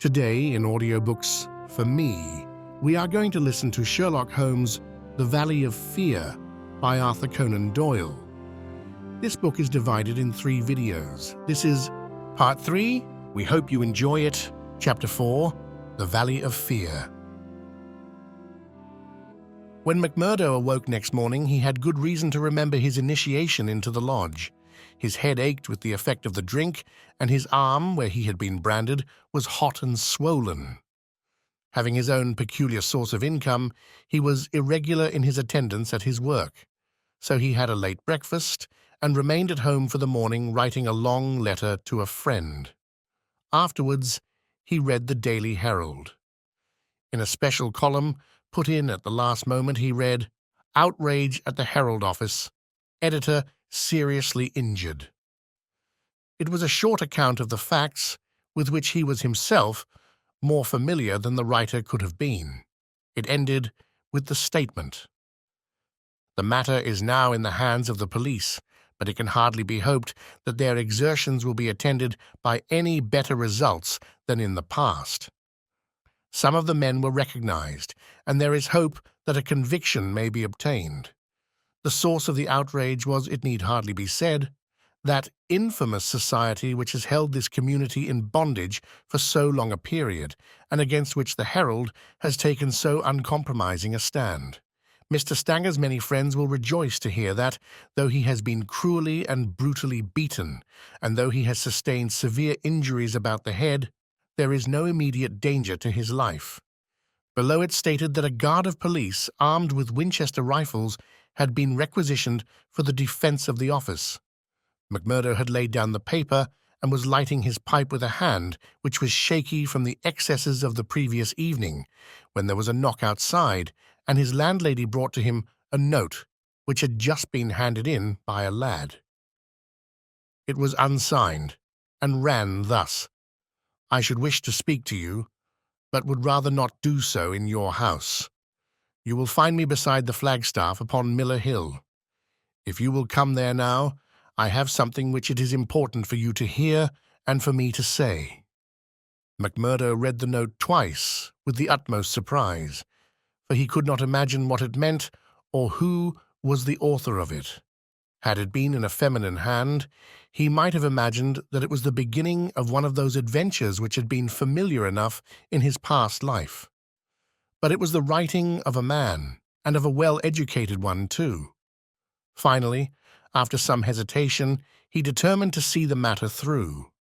Today in Audiobooks, for me, we are going to listen to Sherlock Holmes' The Valley of Fear by Arthur Conan Doyle. This book is divided in 3 videos. This is Part 3, we hope you enjoy it, Chapter 4, The Valley of Fear. When McMurdo awoke next morning, he had good reason to remember his initiation into the lodge. His head ached with the effect of the drink, and his arm, where he had been branded, was hot and swollen. Having his own peculiar source of income, he was irregular in his attendance at his work. So he had a late breakfast and remained at home for the morning, writing a long letter to a friend. Afterwards, he read the Daily Herald. In a special column, put in at the last moment, he read, "Outrage at the Herald office. Editor seriously injured." It was a short account of the facts, with which he was himself more familiar than the writer could have been. It ended with the statement, "The matter is now in the hands of the police, but it can hardly be hoped that their exertions will be attended by any better results than in the past. Some of the men were recognized, and there is hope that a conviction may be obtained. The source of the outrage was, it need hardly be said, that infamous society which has held this community in bondage for so long a period, and against which the Herald has taken so uncompromising a stand. Mr. Stanger's many friends will rejoice to hear that, though he has been cruelly and brutally beaten, and though he has sustained severe injuries about the head, there is no immediate danger to his life." Below it stated that a guard of police, armed with Winchester rifles, had been requisitioned for the defense of the office. McMurdo had laid down the paper and was lighting his pipe with a hand which was shaky from the excesses of the previous evening, when there was a knock outside, and his landlady brought to him a note which had just been handed in by a lad. It was unsigned, and ran thus: "I should wish to speak to you, but would rather not do so in your house. You will find me beside the flagstaff upon Miller Hill. If you will come there now, I have something which it is important for you to hear and for me to say." McMurdo read the note twice with the utmost surprise, for he could not imagine what it meant or who was the author of it. Had it been in a feminine hand, he might have imagined that it was the beginning of one of those adventures which had been familiar enough in his past life. But it was the writing of a man, and of a well-educated one, too. Finally, after some hesitation, he determined to see the matter through.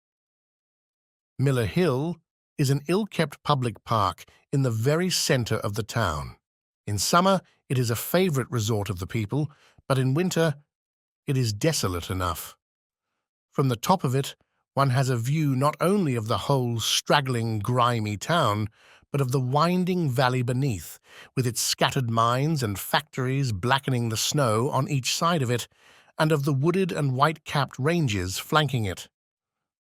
Miller Hill is an ill-kept public park in the very center of the town. In summer, it is a favorite resort of the people, but in winter, it is desolate enough. From the top of it, one has a view not only of the whole straggling, grimy town, but of the winding valley beneath, with its scattered mines and factories blackening the snow on each side of it, and of the wooded and white-capped ranges flanking it.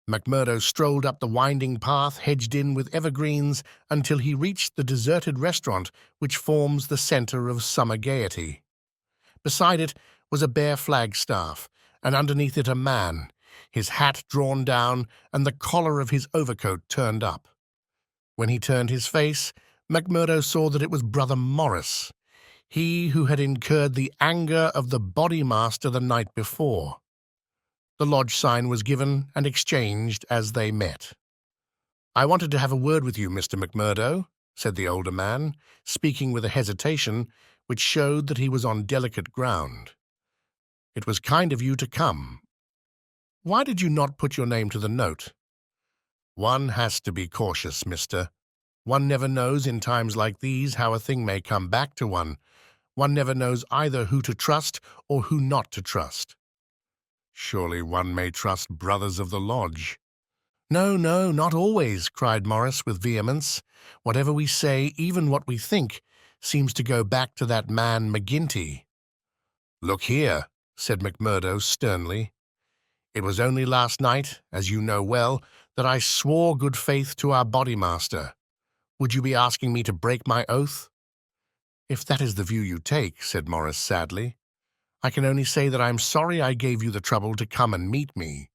McMurdo strolled up the winding path hedged in with evergreens until he reached the deserted restaurant which forms the center of summer gaiety. Beside it was a bare flagstaff, and underneath it a man, his hat drawn down and the collar of his overcoat turned up. When he turned his face, McMurdo saw that it was Brother Morris, he who had incurred the anger of the bodymaster the night before. The lodge sign was given and exchanged as they met. "I wanted to have a word with you, Mr. McMurdo," said the older man, speaking with a hesitation which showed that he was on delicate ground. "It was kind of you to come. Why did you not put your name to the note?" "One has to be cautious, mister. One never knows in times like these how a thing may come back to one. One never knows either who to trust or who not to trust." "Surely one may trust brothers of the lodge." "No, no, not always," cried Morris with vehemence. "Whatever we say, even what we think, seems to go back to that man McGinty." "Look here," said McMurdo sternly. "It was only last night, as you know well, that I swore good faith to our bodymaster. Would you be asking me to break my oath?" "If that is the view you take," said Morris sadly, "I can only say that I am sorry I gave you the trouble to come and meet me.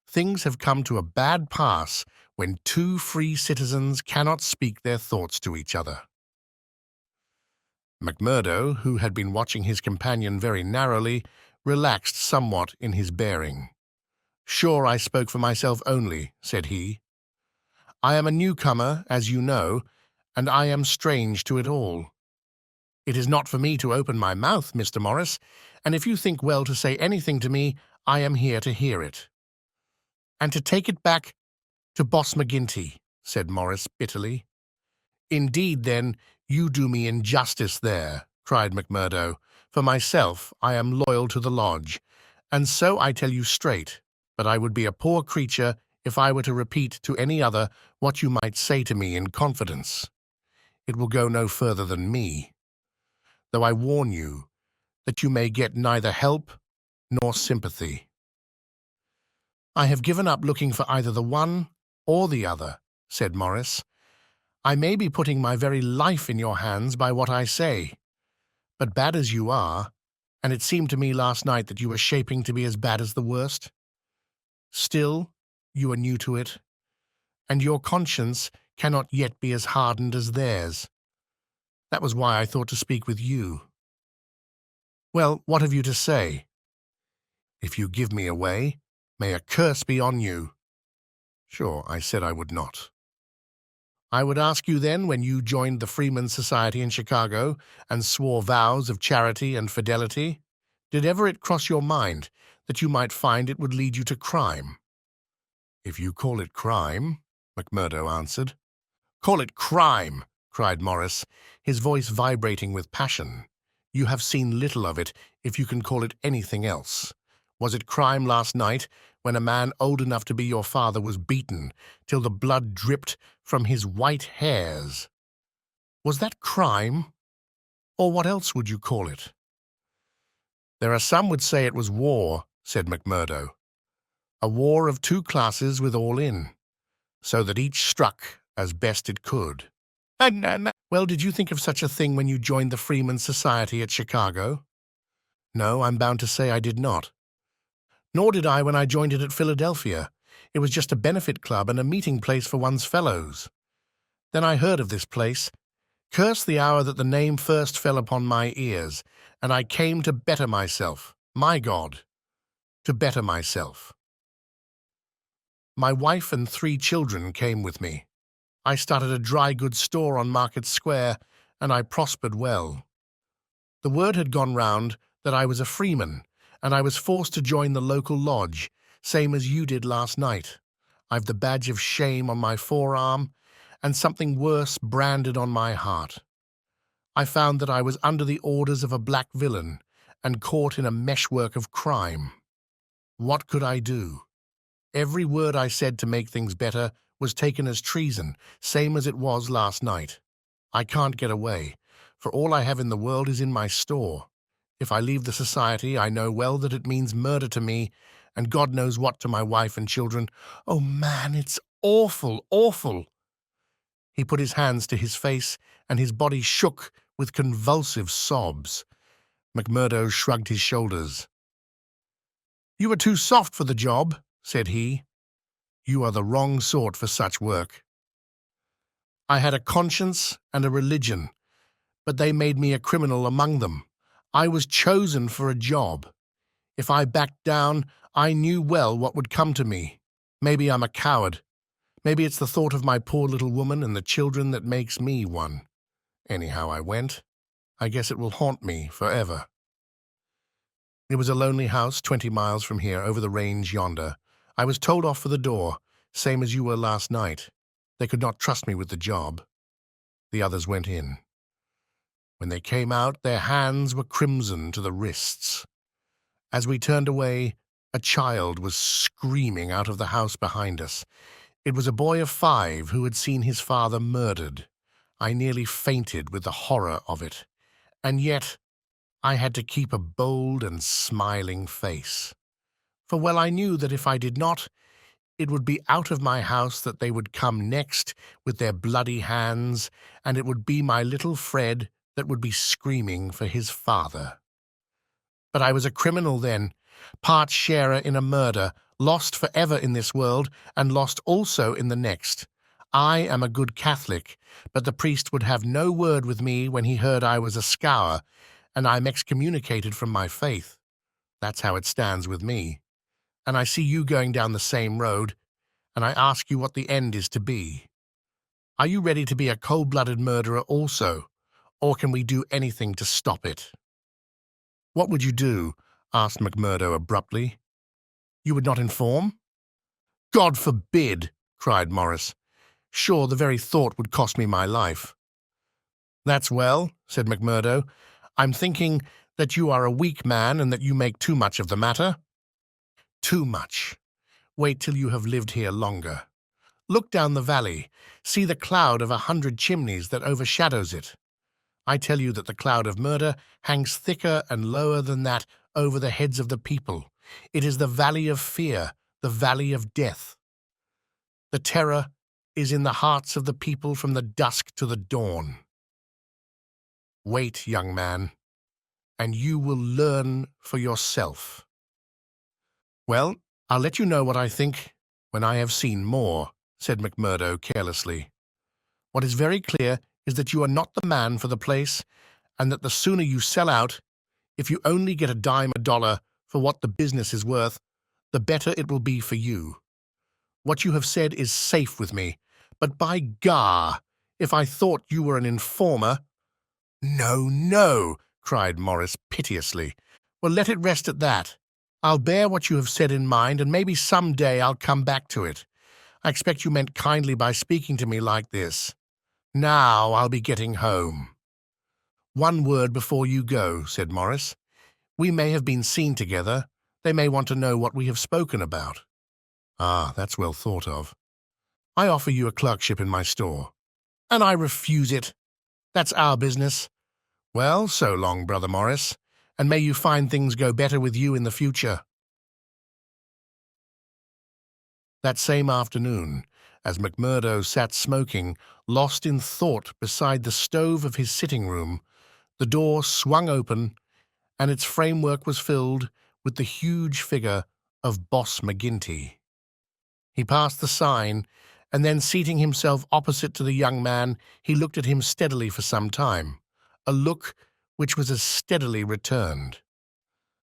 Things have come to a bad pass when two free citizens cannot speak their thoughts to each other. McMurdo, who had been watching his companion very narrowly, relaxed somewhat in his bearing. "Sure, I spoke for myself only," said he. "I am a newcomer, as you know, and I am strange to it all. It is not for me to open my mouth, Mr. Morris, and if you think well to say anything to me, I am here to hear it." "And to take it back to Boss McGinty," said Morris bitterly. "Indeed, then, you do me injustice there," cried McMurdo. "For myself, I am loyal to the lodge, and so I tell you straight, but I would be a poor creature if I were to repeat to any other what you might say to me in confidence. It will go no further than me, though I warn you that you may get neither help nor sympathy." "I have given up looking for either the one or the other," said Morris. "I may be putting my very life in your hands by what I say, but bad as you are, and it seemed to me last night that you were shaping to be as bad as the worst, still you are new to it, and your conscience cannot yet be as hardened as theirs. That was why I thought to speak with you. Well, what have you to say? If you give me away, may a curse be on you." "Sure, I said I would not." "I would ask you then, when you joined the Freemen's Society in Chicago and swore vows of charity and fidelity, did ever it cross your mind that you might find it would lead you to crime?" "If you call it crime," McMurdo answered. "Call it crime!" cried Morris, his voice vibrating with passion. "You have seen little of it, if you can call it anything else. Was it crime last night, when a man old enough to be your father was beaten till the blood dripped from his white hairs? Was that crime? Or what else would you call it?" "There are some would say it was war," said McMurdo. "A war of two classes with all in, so that each struck as best it could." "Well, did you think of such a thing when you joined the Freemen's Society at Chicago?" "No, I'm bound to say I did not." "Nor did I when I joined it at Philadelphia. It was just a benefit club and a meeting place for one's fellows. Then I heard of this place. Curse the hour that the name first fell upon my ears, and I came to better myself, my God, to better myself. My wife and 3 children came with me. I started a dry goods store on Market Square, and I prospered well. The word had gone round that I was a freeman, and I was forced to join the local lodge, same as you did last night. I've the badge of shame on my forearm, and something worse branded on my heart. I found that I was under the orders of a black villain, and caught in a meshwork of crime. What could I do? Every word I said to make things better was taken as treason, same as it was last night. I can't get away, for all I have in the world is in my store. If I leave the society, I know well that it means murder to me, and God knows what to my wife and children. Oh, man, it's awful, awful." He put his hands to his face, and his body shook with convulsive sobs. McMurdo shrugged his shoulders. "You are too soft for the job," said he. "You are the wrong sort for such work. I had a conscience and a religion, but they made me a criminal among them. I was chosen for a job. If I backed down, I knew well what would come to me. Maybe I'm a coward. Maybe it's the thought of my poor little woman and the children that makes me one. Anyhow, I went. I guess it will haunt me forever." It was a lonely house 20 miles from here, over the range yonder. I was told off for the door, same as you were last night. They could not trust me with the job. The others went in. When they came out, their hands were crimson to the wrists. As we turned away, a child was screaming out of the house behind us. It was a boy of 5 who had seen his father murdered. I nearly fainted with the horror of it, and yet I had to keep a bold and smiling face. For well I knew that if I did not, it would be out of my house that they would come next with their bloody hands, and it would be my little Fred that would be screaming for his father. But I was a criminal then, part sharer in a murder, lost forever in this world and lost also in the next. I am a good Catholic, but the priest would have no word with me when he heard I was a scour, and I'm excommunicated from my faith. That's how it stands with me. And I see you going down the same road, and I ask you what the end is to be. Are you ready to be a cold-blooded murderer also, or can we do anything to stop it?" "What would you do?" asked McMurdo abruptly. "You would not inform?" "God forbid!" cried Morris. "Sure, the very thought would cost me my life." "That's well," said McMurdo. "I'm thinking that you are a weak man and that you make too much of the matter." "Too much. Wait till you have lived here longer. Look down the valley. See the cloud of 100 chimneys that overshadows it. I tell you that the cloud of murder hangs thicker and lower than that over the heads of the people. It is the valley of fear, the valley of death. The terror is in the hearts of the people from the dusk to the dawn. Wait, young man, and you will learn for yourself." "Well, I'll let you know what I think when I have seen more," said McMurdo carelessly. "What is very clear is that you are not the man for the place, and that the sooner you sell out, if you only get a dime a dollar for what the business is worth, the better it will be for you. What you have said is safe with me, but by gar, if I thought you were an informer—" "No, no," cried Morris piteously. "Well, let it rest at that. I'll bear what you have said in mind, and maybe some day I'll come back to it. I expect you meant kindly by speaking to me like this. Now I'll be getting home." "One word before you go," said Morris. "We may have been seen together. They may want to know what we have spoken about." "Ah, that's well thought of. I offer you a clerkship in my store." "And I refuse it. That's our business. Well, so long, Brother Morris, and may you find things go better with you in the future." That same afternoon, as McMurdo sat smoking, lost in thought beside the stove of his sitting room, the door swung open, and its framework was filled with the huge figure of Boss McGinty. He passed the sign, and then seating himself opposite to the young man, he looked at him steadily for some time, a look which was as steadily returned.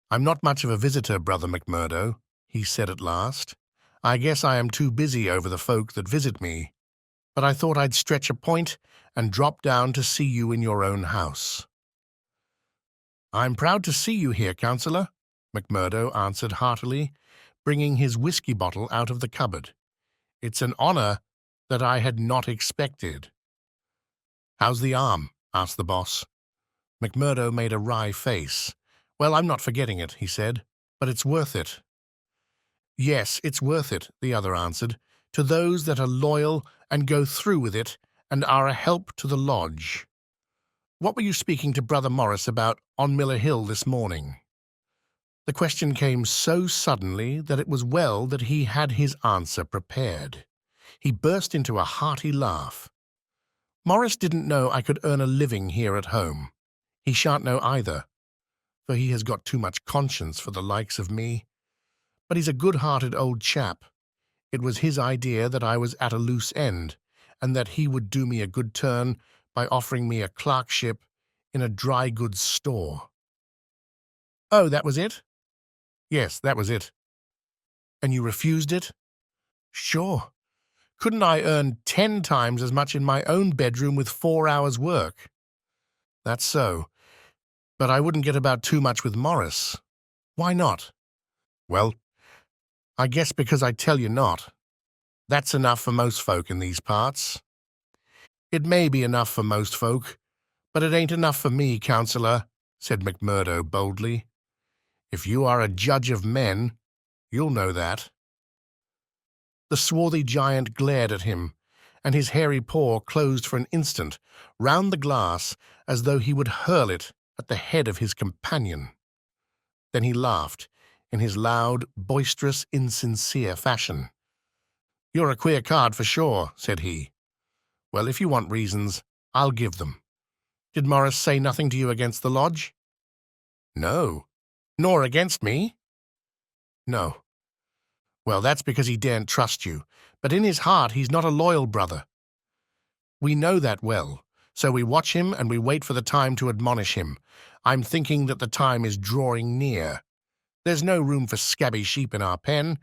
"I'm not much of a visitor, Brother McMurdo," he said at last. "I guess I am too busy over the folk that visit me, but I thought I'd stretch a point and drop down to see you in your own house." "I'm proud to see you here, Counselor," McMurdo answered heartily, bringing his whiskey bottle out of the cupboard. "It's an honor that I had not expected." "How's the arm?" asked the boss. McMurdo made a wry face. "Well, I'm not forgetting it," he said, "but it's worth it." "Yes, it's worth it," the other answered, "to those that are loyal and go through with it and are a help to the lodge. What were you speaking to Brother Morris about on Miller Hill this morning?" The question came so suddenly that it was well that he had his answer prepared. He burst into a hearty laugh. "Morris didn't know I could earn a living here at home. He shan't know either, for he has got too much conscience for the likes of me. But he's a good-hearted old chap. It was his idea that I was at a loose end, and that he would do me a good turn by offering me a clerkship in a dry goods store." "Oh, that was it?" "Yes, that was it." "And you refused it?" "Sure. Couldn't I earn 10 times as much in my own bedroom with 4 hours' work?" "That's so. But I wouldn't get about too much with Morris." "Why not?" "Well, I guess because I tell you not. That's enough for most folk in these parts." "It may be enough for most folk, but it ain't enough for me, Counselor," said McMurdo boldly. "If you are a judge of men, you'll know that." The swarthy giant glared at him, and his hairy paw closed for an instant round the glass as though he would hurl it at the head of his companion. Then he laughed in his loud, boisterous, insincere fashion. "You're a queer card for sure," said he. "Well, if you want reasons, I'll give them. Did Morris say nothing to you against the lodge?" "No." "Nor against me?" "No." Well, that's because he daren't trust you, but in his heart he's not a loyal brother. We know that well, so we watch him and we wait for the time to admonish him. I'm thinking that the time is drawing near. There's no room for scabby sheep in our pen,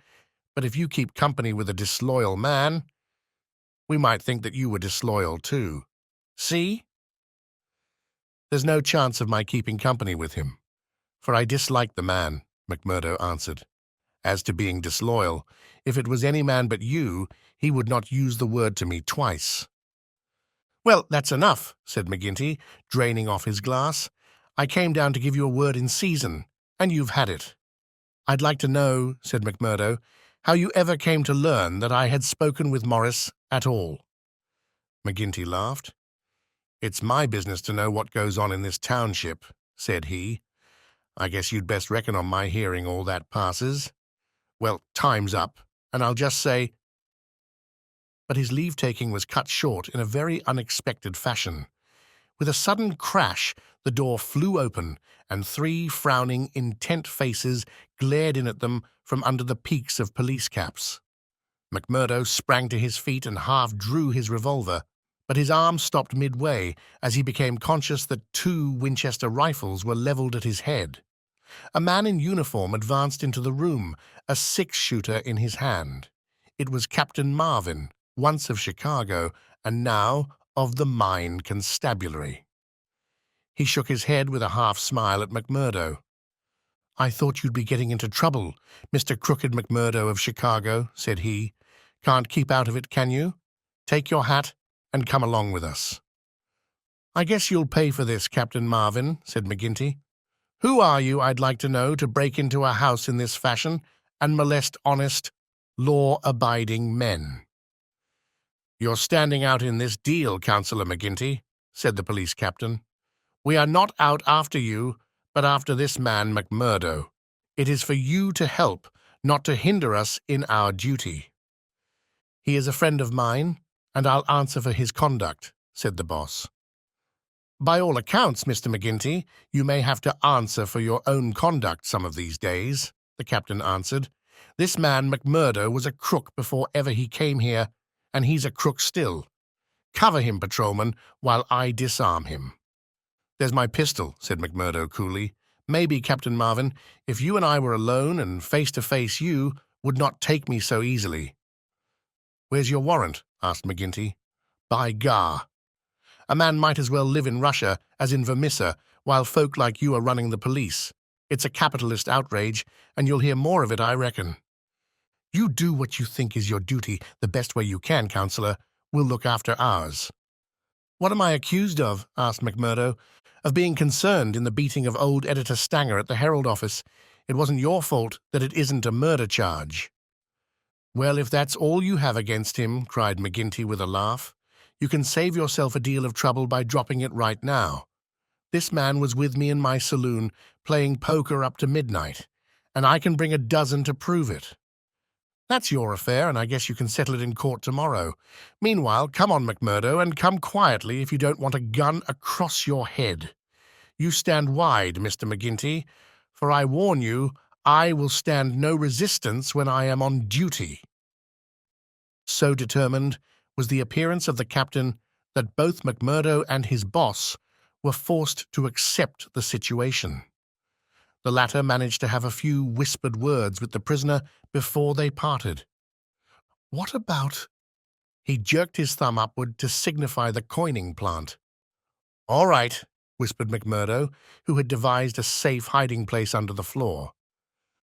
but if you keep company with a disloyal man, we might think that you were disloyal too. See? There's no chance of my keeping company with him, for I dislike the man, McMurdo answered. As to being disloyal, if it was any man but you, he would not use the word to me twice. Well, that's enough, said McGinty, draining off his glass. I came down to give you a word in season, and you've had it. I'd like to know, said McMurdo, how you ever came to learn that I had spoken with Morris at all. McGinty laughed. It's my business to know what goes on in this township, said he. I guess you'd best reckon on my hearing all that passes. Well, time's up, and I'll just say— But his leave-taking was cut short in a very unexpected fashion. With a sudden crash, the door flew open, and 3 frowning, intent faces glared in at them from under the peaks of police caps. McMurdo sprang to his feet and half drew his revolver, but his arm stopped midway as he became conscious that 2 Winchester rifles were leveled at his head. A man in uniform advanced into the room, a 6-shooter in his hand. It was Captain Marvin, once of Chicago, and now of the Mine Constabulary. He shook his head with a half-smile at McMurdo. I thought you'd be getting into trouble, Mr. Crooked McMurdo of Chicago, said he. Can't keep out of it, can you? Take your hat and come along with us. I guess you'll pay for this, Captain Marvin, said McGinty. Who are you, I'd like to know, to break into a house in this fashion and molest honest, law-abiding men? You're standing out in this deal, Councillor McGinty, said the police captain. We are not out after you, but after this man McMurdo. It is for you to help, not to hinder us in our duty. He is a friend of mine, and I'll answer for his conduct, said the boss. By all accounts, Mr. McGinty, you may have to answer for your own conduct some of these days, the captain answered. This man McMurdo was a crook before ever he came here, and he's a crook still. Cover him, patrolman, while I disarm him. There's my pistol, said McMurdo coolly. Maybe, Captain Marvin, if you and I were alone and face to face, you would not take me so easily. Where's your warrant? Asked McGinty. By gar. A man might as well live in Russia as in Vermissa while folk like you are running the police. It's a capitalist outrage, and you'll hear more of it, I reckon. You do what you think is your duty the best way you can, Councillor. We'll look after ours. What am I accused of? Asked McMurdo. Of being concerned in the beating of old Editor Stanger at the Herald office. It wasn't your fault that it isn't a murder charge. Well, if that's all you have against him, cried McGinty with a laugh, you can save yourself a deal of trouble by dropping it right now. This man was with me in my saloon, playing poker up to midnight, and I can bring a dozen to prove it. That's your affair, and I guess you can settle it in court tomorrow. Meanwhile, come on, McMurdo, and come quietly if you don't want a gun across your head. You stand wide, Mr. McGinty, for I warn you, I will stand no resistance when I am on duty. So determined was the appearance of the captain that both McMurdo and his boss were forced to accept the situation. The latter managed to have a few whispered words with the prisoner before they parted. What about— He jerked his thumb upward to signify the coining plant. All right, whispered McMurdo, who had devised a safe hiding place under the floor.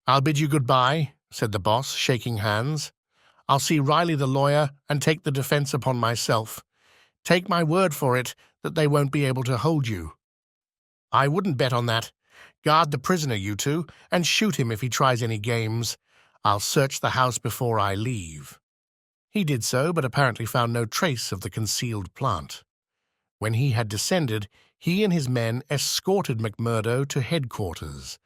I'll bid you goodbye, said the boss, shaking hands. I'll see Riley the lawyer and take the defense upon myself. Take my word for it that they won't be able to hold you. I wouldn't bet on that. Guard the prisoner, you two, and shoot him if he tries any games. I'll search the house before I leave. He did so, but apparently found no trace of the concealed plant. When he had descended, he and his men escorted McMurdo to headquarters.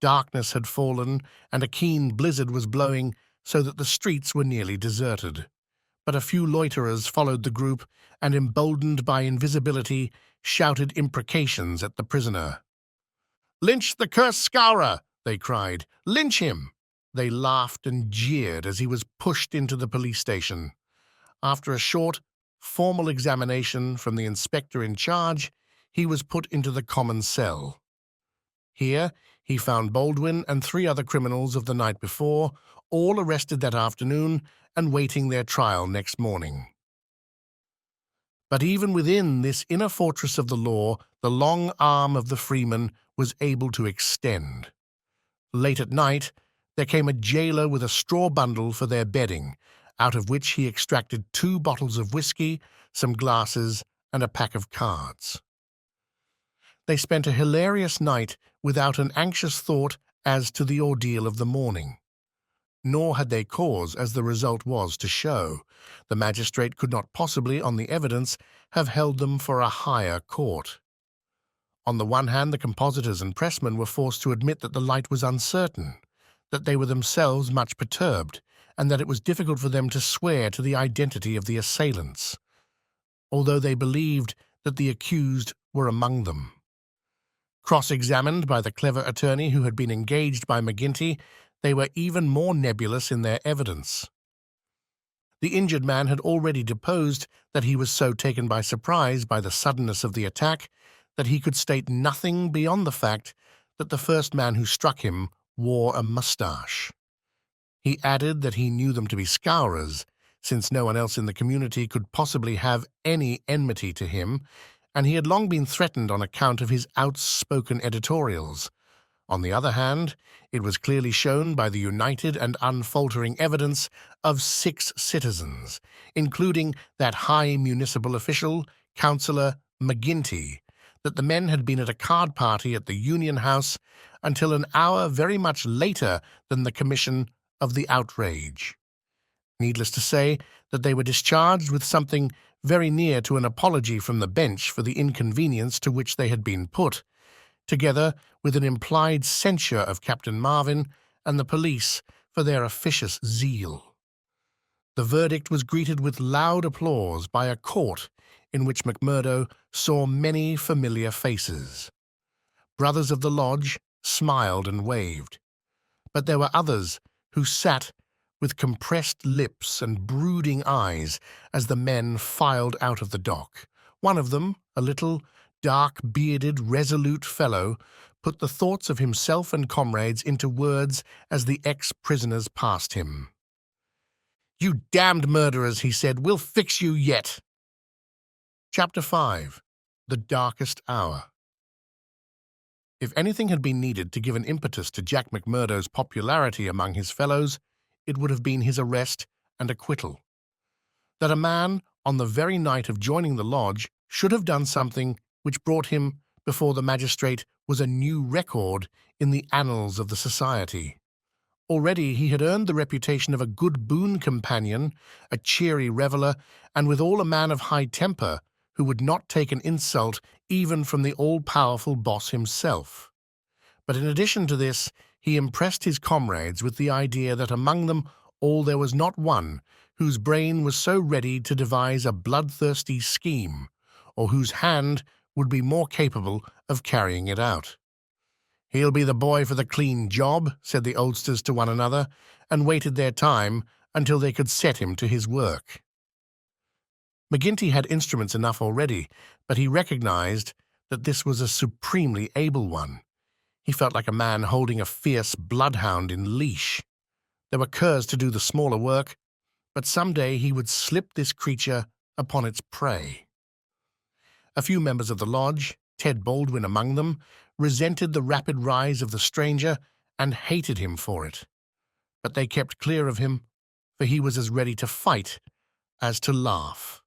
Darkness had fallen, and a keen blizzard was blowing, so that the streets were nearly deserted. But a few loiterers followed the group, and, emboldened by invisibility, shouted imprecations at the prisoner. "Lynch the cursed scourer!" they cried. "Lynch him!" They laughed and jeered as he was pushed into the police station. After a short, formal examination from the inspector in charge, he was put into the common cell. Here, he found Baldwin and 3 other criminals of the night before, all arrested that afternoon and waiting their trial next morning. But even within this inner fortress of the law, the long arm of the freeman was able to extend. Late at night, there came a jailer with a straw bundle for their bedding, out of which he extracted 2 bottles of whiskey, some glasses, and a pack of cards. They spent a hilarious night without an anxious thought as to the ordeal of the morning. Nor had they cause, as the result was to show. The magistrate could not possibly, on the evidence, have held them for a higher court. On the one hand, the compositors and pressmen were forced to admit that the light was uncertain, that they were themselves much perturbed, and that it was difficult for them to swear to the identity of the assailants, although they believed that the accused were among them. Cross-examined by the clever attorney who had been engaged by McGinty, they were even more nebulous in their evidence. The injured man had already deposed that he was so taken by surprise by the suddenness of the attack that he could state nothing beyond the fact that the first man who struck him wore a moustache. He added that he knew them to be scourers, since no one else in the community could possibly have any enmity to him, and he had long been threatened on account of his outspoken editorials. On the other hand, it was clearly shown by the united and unfaltering evidence of 6 citizens, including that high municipal official, Councillor McGinty, that the men had been at a card party at the Union House until an hour very much later than the commission of the outrage. Needless to say that they were discharged with something very near to an apology from the bench for the inconvenience to which they had been put, together with an implied censure of Captain Marvin and the police for their officious zeal. The verdict was greeted with loud applause by a court in which McMurdo saw many familiar faces. Brothers of the lodge smiled and waved, but there were others who sat with compressed lips and brooding eyes as the men filed out of the dock. One of them, a little, dark-bearded, resolute fellow, put the thoughts of himself and comrades into words as the ex-prisoners passed him. "You damned murderers," he said, "we'll fix you yet." Chapter 5. The Darkest Hour. If anything had been needed to give an impetus to Jack McMurdo's popularity among his fellows, it would have been his arrest and acquittal. That a man, on the very night of joining the lodge, should have done something which brought him before the magistrate was a new record in the annals of the society. Already he had earned the reputation of a good boon companion, a cheery reveller, and withal a man of high temper, who would not take an insult even from the all-powerful boss himself. But in addition to this, he impressed his comrades with the idea that among them all there was not one whose brain was so ready to devise a bloodthirsty scheme, or whose hand would be more capable of carrying it out. "He'll be the boy for the clean job," said the oldsters to one another, and waited their time until they could set him to his work. McGinty had instruments enough already, but he recognized that this was a supremely able one. He felt like a man holding a fierce bloodhound in leash. There were curs to do the smaller work, but some day he would slip this creature upon its prey. A few members of the lodge, Ted Baldwin among them, resented the rapid rise of the stranger and hated him for it. But they kept clear of him, for he was as ready to fight as to laugh.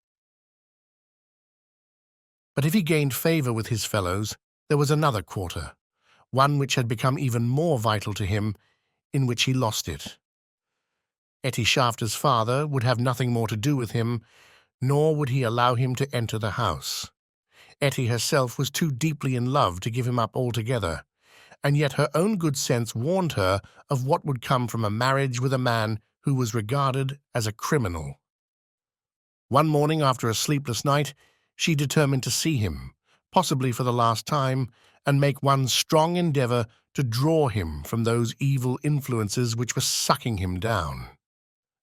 But if he gained favor with his fellows, there was another quarter, one which had become even more vital to him, in which he lost it. Etty Shafter's father would have nothing more to do with him, nor would he allow him to enter the house. Etty herself was too deeply in love to give him up altogether, and yet her own good sense warned her of what would come from a marriage with a man who was regarded as a criminal. One morning after a sleepless night, she determined to see him, possibly for the last time, and make one strong endeavor to draw him from those evil influences which were sucking him down.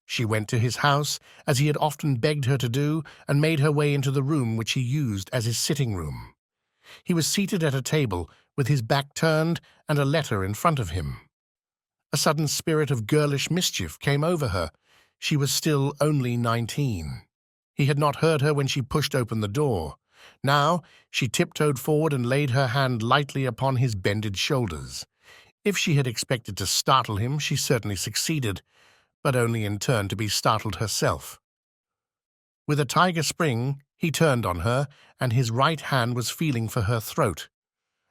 She went to his house, as he had often begged her to do, and made her way into the room which he used as his sitting room. He was seated at a table, with his back turned and a letter in front of him. A sudden spirit of girlish mischief came over her. She was still only 19. He had not heard her when she pushed open the door. Now she tiptoed forward and laid her hand lightly upon his bended shoulders. If she had expected to startle him, she certainly succeeded, but only in turn to be startled herself. With a tiger spring, he turned on her, and his right hand was feeling for her throat.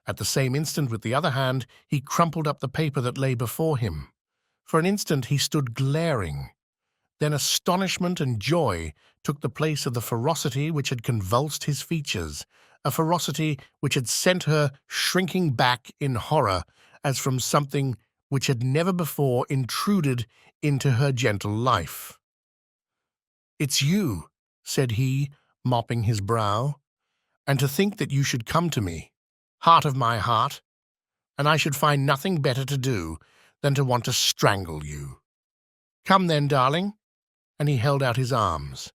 At the same instant, with the other hand, he crumpled up the paper that lay before him. For an instant he stood glaring. Then astonishment and joy took the place of the ferocity which had convulsed his features, a ferocity which had sent her shrinking back in horror as from something which had never before intruded into her gentle life. "It's you," said he, mopping his brow, "and to think that you should come to me, heart of my heart, and I should find nothing better to do than to want to strangle you. Come then, darling," and he held out his arms.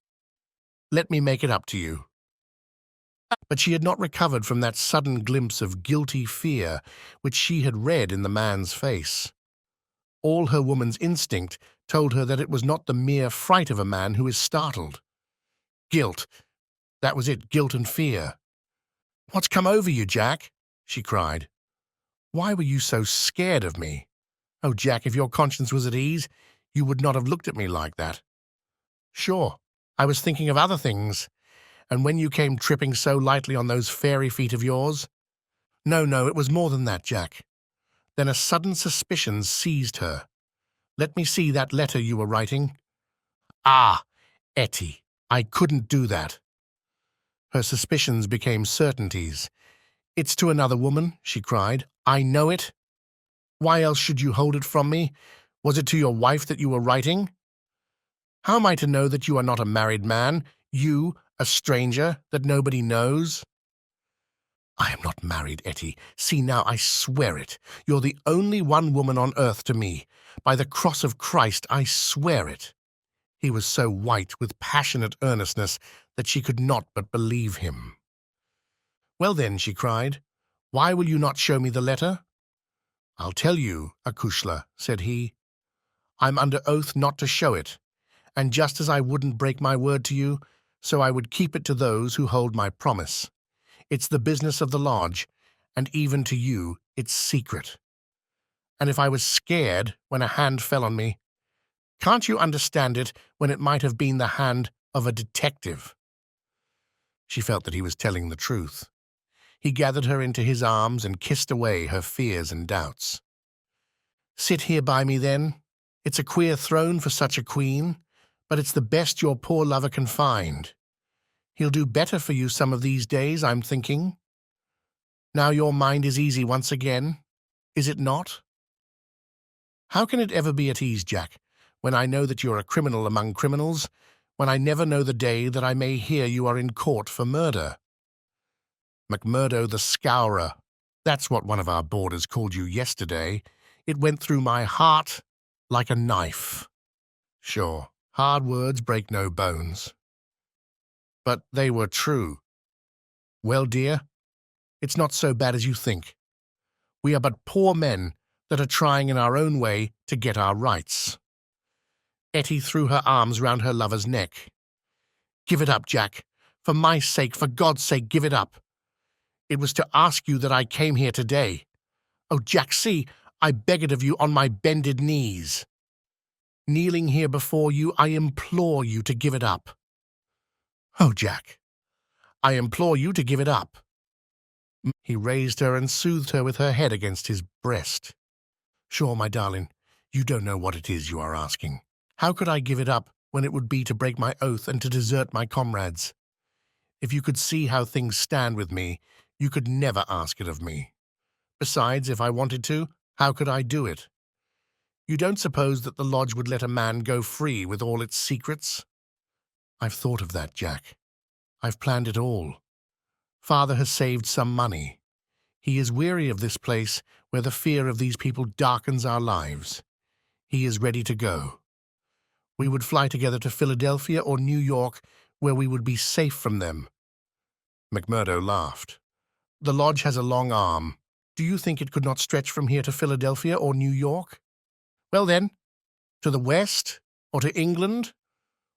"Let me make it up to you." But she had not recovered from that sudden glimpse of guilty fear which she had read in the man's face. All her woman's instinct told her that it was not the mere fright of a man who is startled. Guilt, that was it, guilt and fear. "What's come over you, Jack?" she cried. "Why were you so scared of me? Oh, Jack, if your conscience was at ease, you would not have looked at me like that." "Sure, I was thinking of other things, and when you came tripping so lightly on those fairy feet of yours—" No, it was more than that, Jack." Then a sudden suspicion seized her. "Let me see that letter you were writing." "Ah, Etty, I couldn't do that." Her suspicions became certainties. "It's to another woman," she cried. "I know it. Why else should you hold it from me? Was it to your wife that you were writing? How am I to know that you are not a married man, you, a stranger, that nobody knows?" "I am not married, Etty. See now, I swear it. You're the only one woman on earth to me. By the cross of Christ, I swear it." He was so white with passionate earnestness that she could not but believe him. "Well then," she cried, "why will you not show me the letter?" "I'll tell you, acushla," said he. "I'm under oath not to show it, and just as I wouldn't break my word to you, so I would keep it to those who hold my promise. It's the business of the lodge, and even to you it's secret. And if I was scared when a hand fell on me, can't you understand it when it might have been the hand of a detective?" She felt that he was telling the truth. He gathered her into his arms and kissed away her fears and doubts. "Sit here by me, then. It's a queer throne for such a queen, but it's the best your poor lover can find. He'll do better for you some of these days, I'm thinking. Now your mind is easy once again, is it not?" "How can it ever be at ease, Jack, when I know that you're a criminal among criminals, when I never know the day that I may hear you are in court for murder? McMurdo the Scourer, that's what one of our boarders called you yesterday. It went through my heart like a knife." Sure, hard words break no bones. But they were true. Well, dear, it's not so bad as you think. We are but poor men that are trying in our own way to get our rights. Etty threw her arms round her lover's neck. "Give it up, Jack. For my sake, for God's sake, give it up. It was to ask you that I came here today. Oh, Jack, see, I beg it of you on my bended knees. Kneeling here before you, I implore you to give it up. Oh, Jack, I implore you to give it up." He raised her and soothed her with her head against his breast. "Sure, my darling, you don't know what it is you are asking. How could I give it up when it would be to break my oath and to desert my comrades? If you could see how things stand with me, you could never ask it of me. Besides, if I wanted to, how could I do it? You don't suppose that the lodge would let a man go free with all its secrets? I've thought of that, Jack. I've planned it all. Father has saved some money. He is weary of this place where the fear of these people darkens our lives. He is ready to go. We would fly together to Philadelphia or New York, where we would be safe from them." McMurdo laughed. "The lodge has a long arm. Do you think it could not stretch from here to Philadelphia or New York? Well then, to the west, or to England,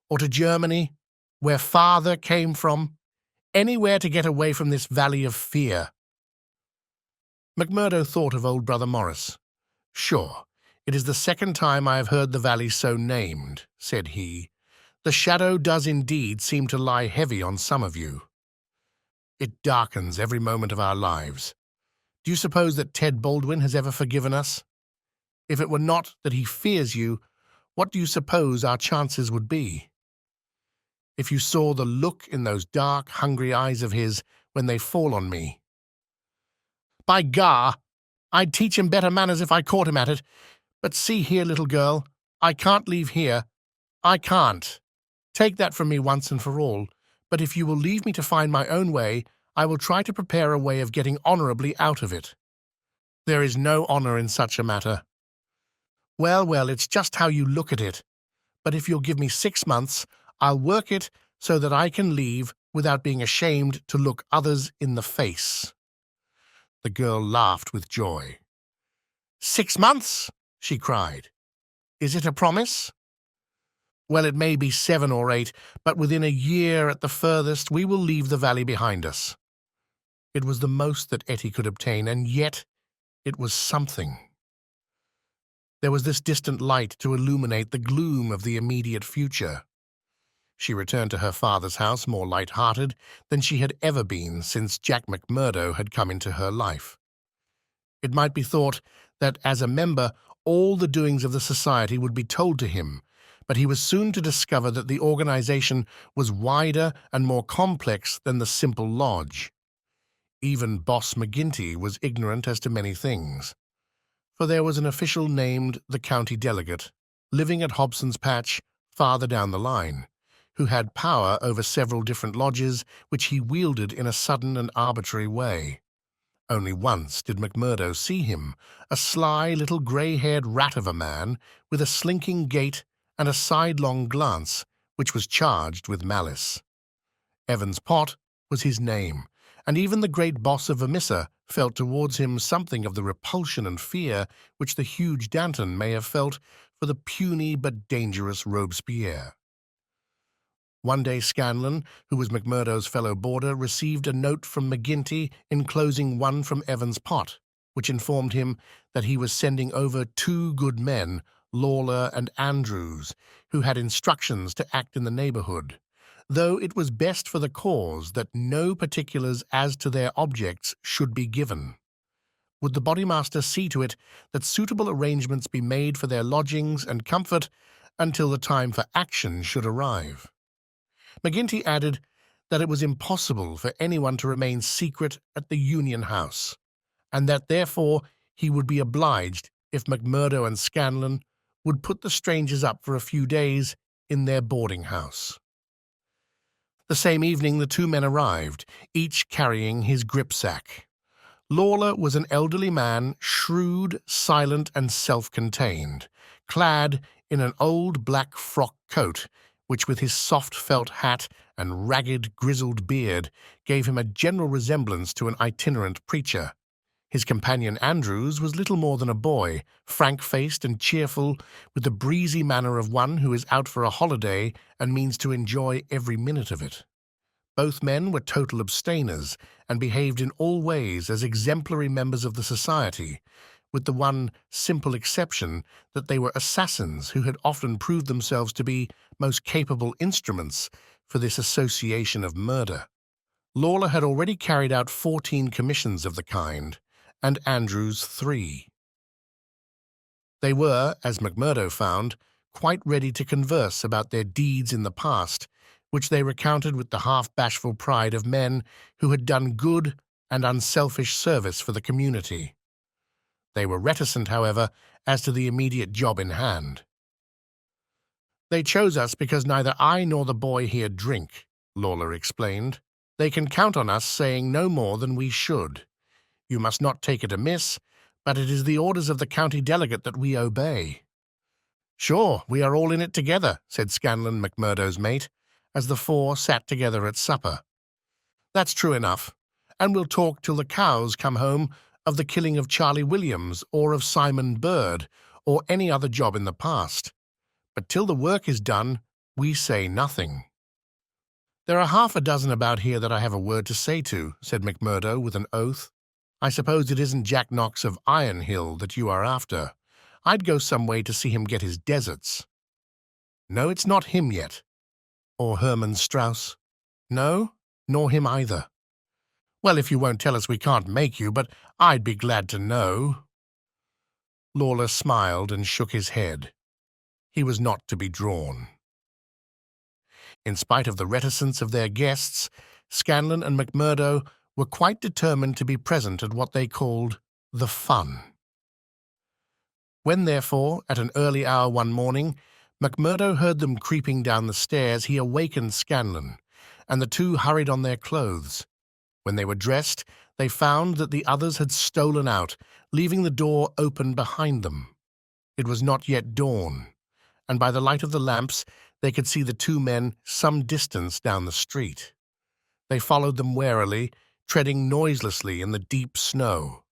or to Germany, where father came from, anywhere to get away from this valley of fear." McMurdo thought of old Brother Morris. "Sure, it is the second time I have heard the valley so named," said he. "The shadow does indeed seem to lie heavy on some of you. It darkens every moment of our lives. Do you suppose that Ted Baldwin has ever forgiven us? If it were not that he fears you, what do you suppose our chances would be? If you saw the look in those dark, hungry eyes of his when they fall on me. By gar, I'd teach him better manners if I caught him at it. But see here, little girl, I can't leave here. I can't. Take that from me once and for all. But if you will leave me to find my own way, I will try to prepare a way of getting honorably out of it." "There is no honor in such a matter." Well, well, it's just how you look at it. But if you'll give me 6 months, I'll work it so that I can leave without being ashamed to look others in the face." The girl laughed with joy. "6 months?" she cried. "Is it a promise?" "Well, it may be 7 or 8, but within a year at the furthest we will leave the valley behind us." It was the most that Etty could obtain, and yet it was something. There was this distant light to illuminate the gloom of the immediate future. She returned to her father's house more light-hearted than she had ever been since Jack McMurdo had come into her life. It might be thought that, as a member, all the doings of the society would be told to him, but he was soon to discover that the organization was wider and more complex than the simple lodge. Even Boss McGinty was ignorant as to many things, for there was an official named the county delegate, living at Hobson's Patch, farther down the line, who had power over several different lodges which he wielded in a sudden and arbitrary way. Only once did McMurdo see him, a sly little grey-haired rat of a man with a slinking gait and a sidelong glance which was charged with malice. Evans Pott was his name, and even the great boss of Vermissa felt towards him something of the repulsion and fear which the huge Danton may have felt for the puny but dangerous Robespierre. One day Scanlon, who was McMurdo's fellow boarder, received a note from McGinty enclosing one from Evans Pott, which informed him that he was sending over 2 good men, Lawler and Andrews, who had instructions to act in the neighborhood, though it was best for the cause that no particulars as to their objects should be given. Would the bodymaster see to it that suitable arrangements be made for their lodgings and comfort until the time for action should arrive? McGinty added that it was impossible for anyone to remain secret at the Union House, and that therefore he would be obliged if McMurdo and Scanlon would put the strangers up for a few days in their boarding-house. The same evening the 2 men arrived, each carrying his gripsack. Lawler was an elderly man, shrewd, silent, and self-contained, clad in an old black frock coat, which with his soft felt hat and ragged, grizzled beard gave him a general resemblance to an itinerant preacher. His companion Andrews was little more than a boy, frank-faced and cheerful, with the breezy manner of one who is out for a holiday and means to enjoy every minute of it. Both men were total abstainers and behaved in all ways as exemplary members of the society, with the one simple exception that they were assassins who had often proved themselves to be most capable instruments for this association of murder. Lawler had already carried out 14 commissions of the kind, and Andrews 3. They were, as McMurdo found, quite ready to converse about their deeds in the past, which they recounted with the half-bashful pride of men who had done good and unselfish service for the community. They were reticent, however, as to the immediate job in hand. "They chose us because neither I nor the boy here drink," Lawler explained. "They can count on us saying no more than we should. You must not take it amiss, but it is the orders of the county delegate that we obey." "Sure, we are all in it together," said Scanlon, McMurdo's mate, as the four sat together at supper. "That's true enough, and we'll talk till the cows come home of the killing of Charlie Williams or of Simon Bird or any other job in the past. But till the work is done, we say nothing." "There are half a dozen about here that I have a word to say to," said McMurdo with an oath. "I suppose it isn't Jack Knox of Iron Hill that you are after. I'd go some way to see him get his deserts." "No, it's not him yet." "Or Herman Strauss?" "No, nor him either." "Well, if you won't tell us we can't make you, but I'd be glad to know." Lawler smiled and shook his head. He was not to be drawn. In spite of the reticence of their guests, Scanlon and McMurdo were quite determined to be present at what they called the fun. When, therefore, at an early hour one morning, McMurdo heard them creeping down the stairs, he awakened Scanlon, and the two hurried on their clothes. When they were dressed, they found that the others had stolen out, leaving the door open behind them. It was not yet dawn, and by the light of the lamps they could see the two men some distance down the street. They followed them warily, treading noiselessly in the deep snow.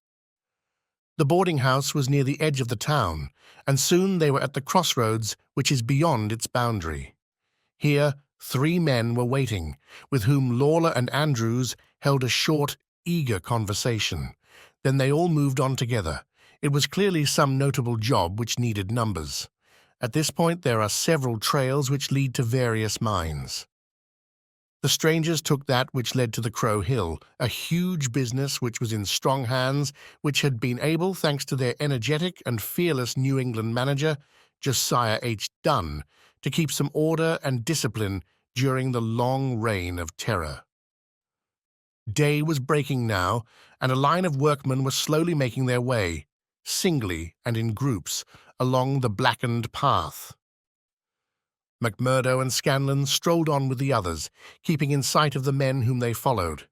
The boarding-house was near the edge of the town, and soon they were at the crossroads which is beyond its boundary. Here 3 men were waiting, with whom Lawler and Andrews held a short, eager conversation. Then they all moved on together. It was clearly some notable job which needed numbers. At this point there are several trails which lead to various mines. The strangers took that which led to the Crow Hill, a huge business which was in strong hands, which had been able, thanks to their energetic and fearless New England manager, Josiah H. Dunn, to keep some order and discipline during the long reign of terror. Day was breaking now, and a line of workmen were slowly making their way, singly and in groups, along the blackened path. McMurdo and Scanlon strolled on with the others, keeping in sight of the men whom they followed.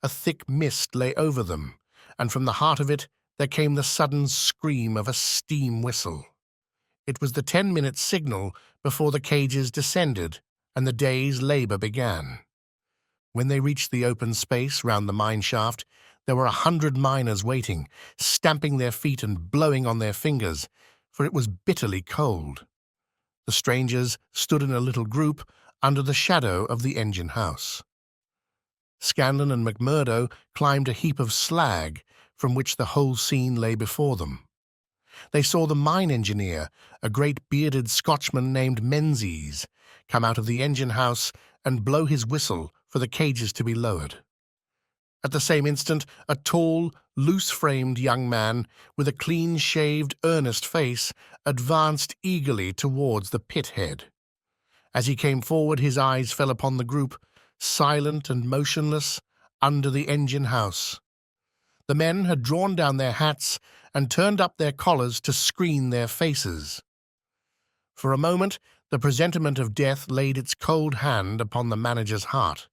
A thick mist lay over them, and from the heart of it there came the sudden scream of a steam whistle. It was the 10-minute signal before the cages descended and the day's labor began. When they reached the open space round the mine shaft, there were 100 miners waiting, stamping their feet and blowing on their fingers, for it was bitterly cold. The strangers stood in a little group under the shadow of the engine house. Scanlon and McMurdo climbed a heap of slag from which the whole scene lay before them. They saw the mine engineer, a great bearded Scotchman named Menzies, come out of the engine house and blow his whistle for the cages to be lowered. At the same instant, a tall, loose-framed young man with a clean-shaved, earnest face advanced eagerly towards the pit head. As he came forward, his eyes fell upon the group, silent and motionless, under the engine house. The men had drawn down their hats and turned up their collars to screen their faces. For a moment, the presentiment of death laid its cold hand upon the manager's heart.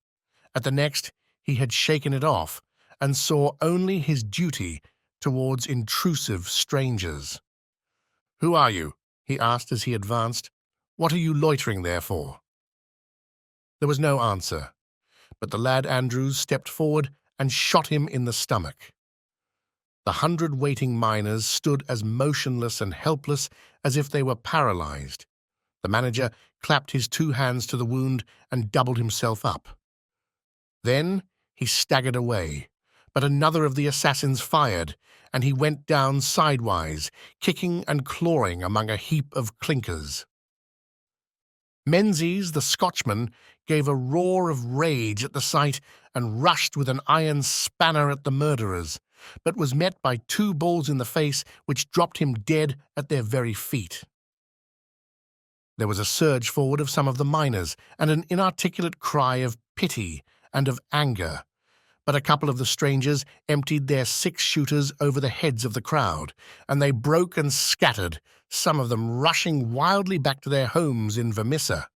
At the next, he had shaken it off and saw only his duty towards intrusive strangers. "Who are you?" he asked as he advanced. "What are you loitering there for?" There was no answer, but the lad Andrews stepped forward and shot him in the stomach. The 100 waiting miners stood as motionless and helpless as if they were paralyzed. The manager clapped his 2 hands to the wound and doubled himself up. Then he staggered away, but another of the assassins fired, and he went down sidewise, kicking and clawing among a heap of clinkers. Menzies, the Scotchman, gave a roar of rage at the sight and rushed with an iron spanner at the murderers, but was met by 2 balls in the face which dropped him dead at their very feet. There was a surge forward of some of the miners, and an inarticulate cry of pity and of anger, but a couple of the strangers emptied their 6-shooters over the heads of the crowd, and they broke and scattered, some of them rushing wildly back to their homes in Vermissa.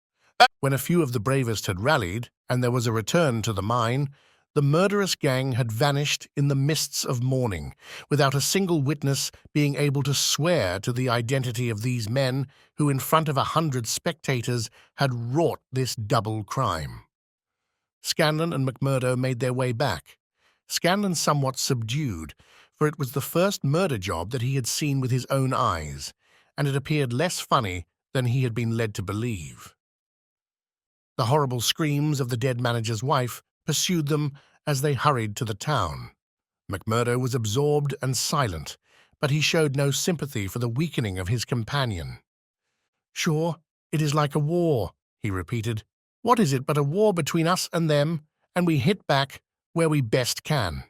When a few of the bravest had rallied, and there was a return to the mine, The murderous gang had vanished in the mists of morning, without a single witness being able to swear to the identity of these men who, in front of 100 spectators, had wrought this double crime. Scanlon and McMurdo made their way back, Scanlon somewhat subdued, for it was the first murder job that he had seen with his own eyes, and it appeared less funny than he had been led to believe. The horrible screams of the dead manager's wife pursued them as they hurried to the town. McMurdo was absorbed and silent, but he showed no sympathy for the weakening of his companion. "Sure, it is like a war," he repeated. "What is it but a war between us and them, and we hit back where we best can."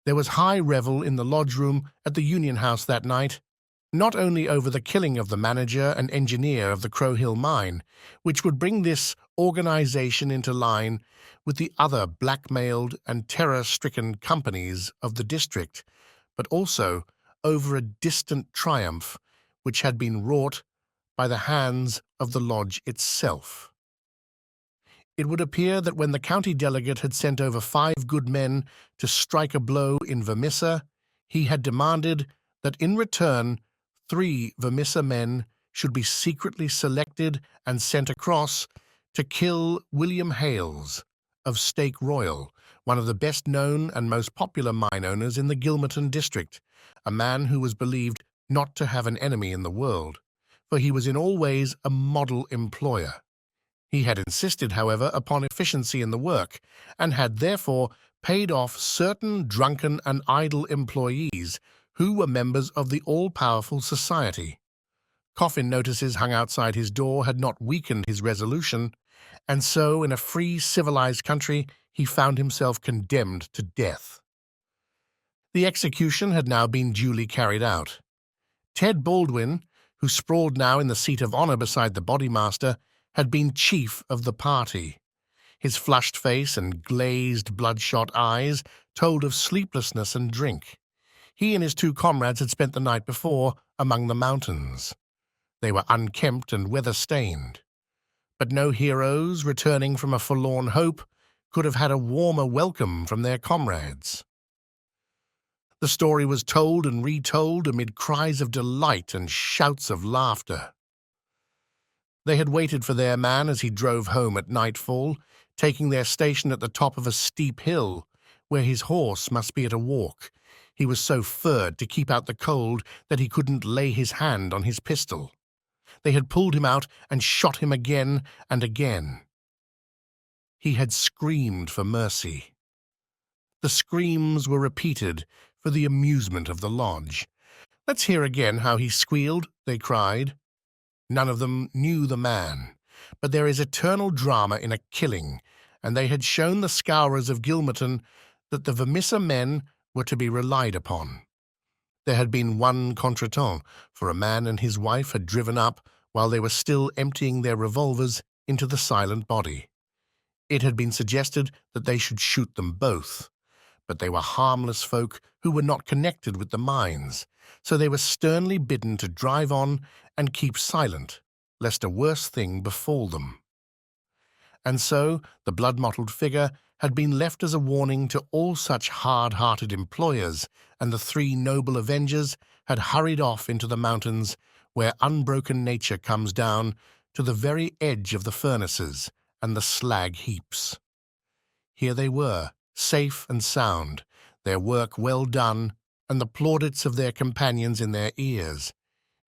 There was high revel in the lodge room at the Union House that night, not only over the killing of the manager and engineer of the Crow Hill mine, which would bring this organization into line with the other blackmailed and terror-stricken companies of the district, but also over a distant triumph which had been wrought by the hands of the lodge itself. It would appear that when the county delegate had sent over 5 good men to strike a blow in Vermissa, he had demanded that in return 3 Vermissa men should be secretly selected and sent across to kill William Hales of Stake Royal, one of the best-known and most popular mine owners in the Gilmerton district, a man who was believed not to have an enemy in the world, for he was in all ways a model employer. He had insisted, however, upon efficiency in the work, and had therefore paid off certain drunken and idle employees who were members of the all-powerful society. Coffin notices hung outside his door had not weakened his resolution, and so in a free, civilized country he found himself condemned to death. The execution had now been duly carried out. Ted Baldwin, who sprawled now in the seat of honor beside the bodymaster, had been chief of the party. His flushed face and glazed, bloodshot eyes told of sleeplessness and drink. He and his 2 comrades had spent the night before among the mountains. They were unkempt and weather-stained. But no heroes, returning from a forlorn hope, could have had a warmer welcome from their comrades. The story was told and retold amid cries of delight and shouts of laughter. They had waited for their man as he drove home at nightfall, taking their station at the top of a steep hill, where his horse must be at a walk. He was so furred to keep out the cold that he couldn't lay his hand on his pistol. They had pulled him out and shot him again and again. He had screamed for mercy. The screams were repeated for the amusement of the lodge. "Let's hear again how he squealed," they cried. None of them knew the man, but there is eternal drama in a killing, and they had shown the scourers of Gilmerton that the Vermissa men were to be relied upon. There had been one contretemps, for a man and his wife had driven up while they were still emptying their revolvers into the silent body. It had been suggested that they should shoot them both, but they were harmless folk who were not connected with the mines, so they were sternly bidden to drive on and keep silent, lest a worse thing befall them. And so the blood-mottled figure had been left as a warning to all such hard-hearted employers, and the 3 noble avengers had hurried off into the mountains where unbroken nature comes down to the very edge of the furnaces and the slag heaps. Here they were, safe and sound, their work well done, and the plaudits of their companions in their ears.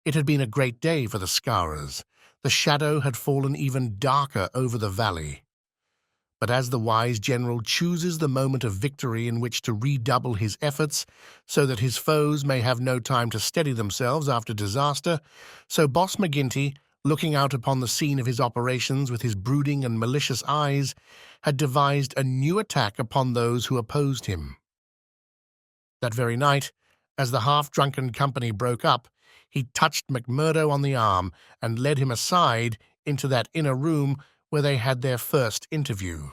It had been a great day for the scourers. The shadow had fallen even darker over the valley. But as the wise general chooses the moment of victory in which to redouble his efforts so that his foes may have no time to steady themselves after disaster, so Boss McGinty, looking out upon the scene of his operations with his brooding and malicious eyes, had devised a new attack upon those who opposed him. That very night, as the half-drunken company broke up, he touched McMurdo on the arm and led him aside into that inner room where they had their first interview.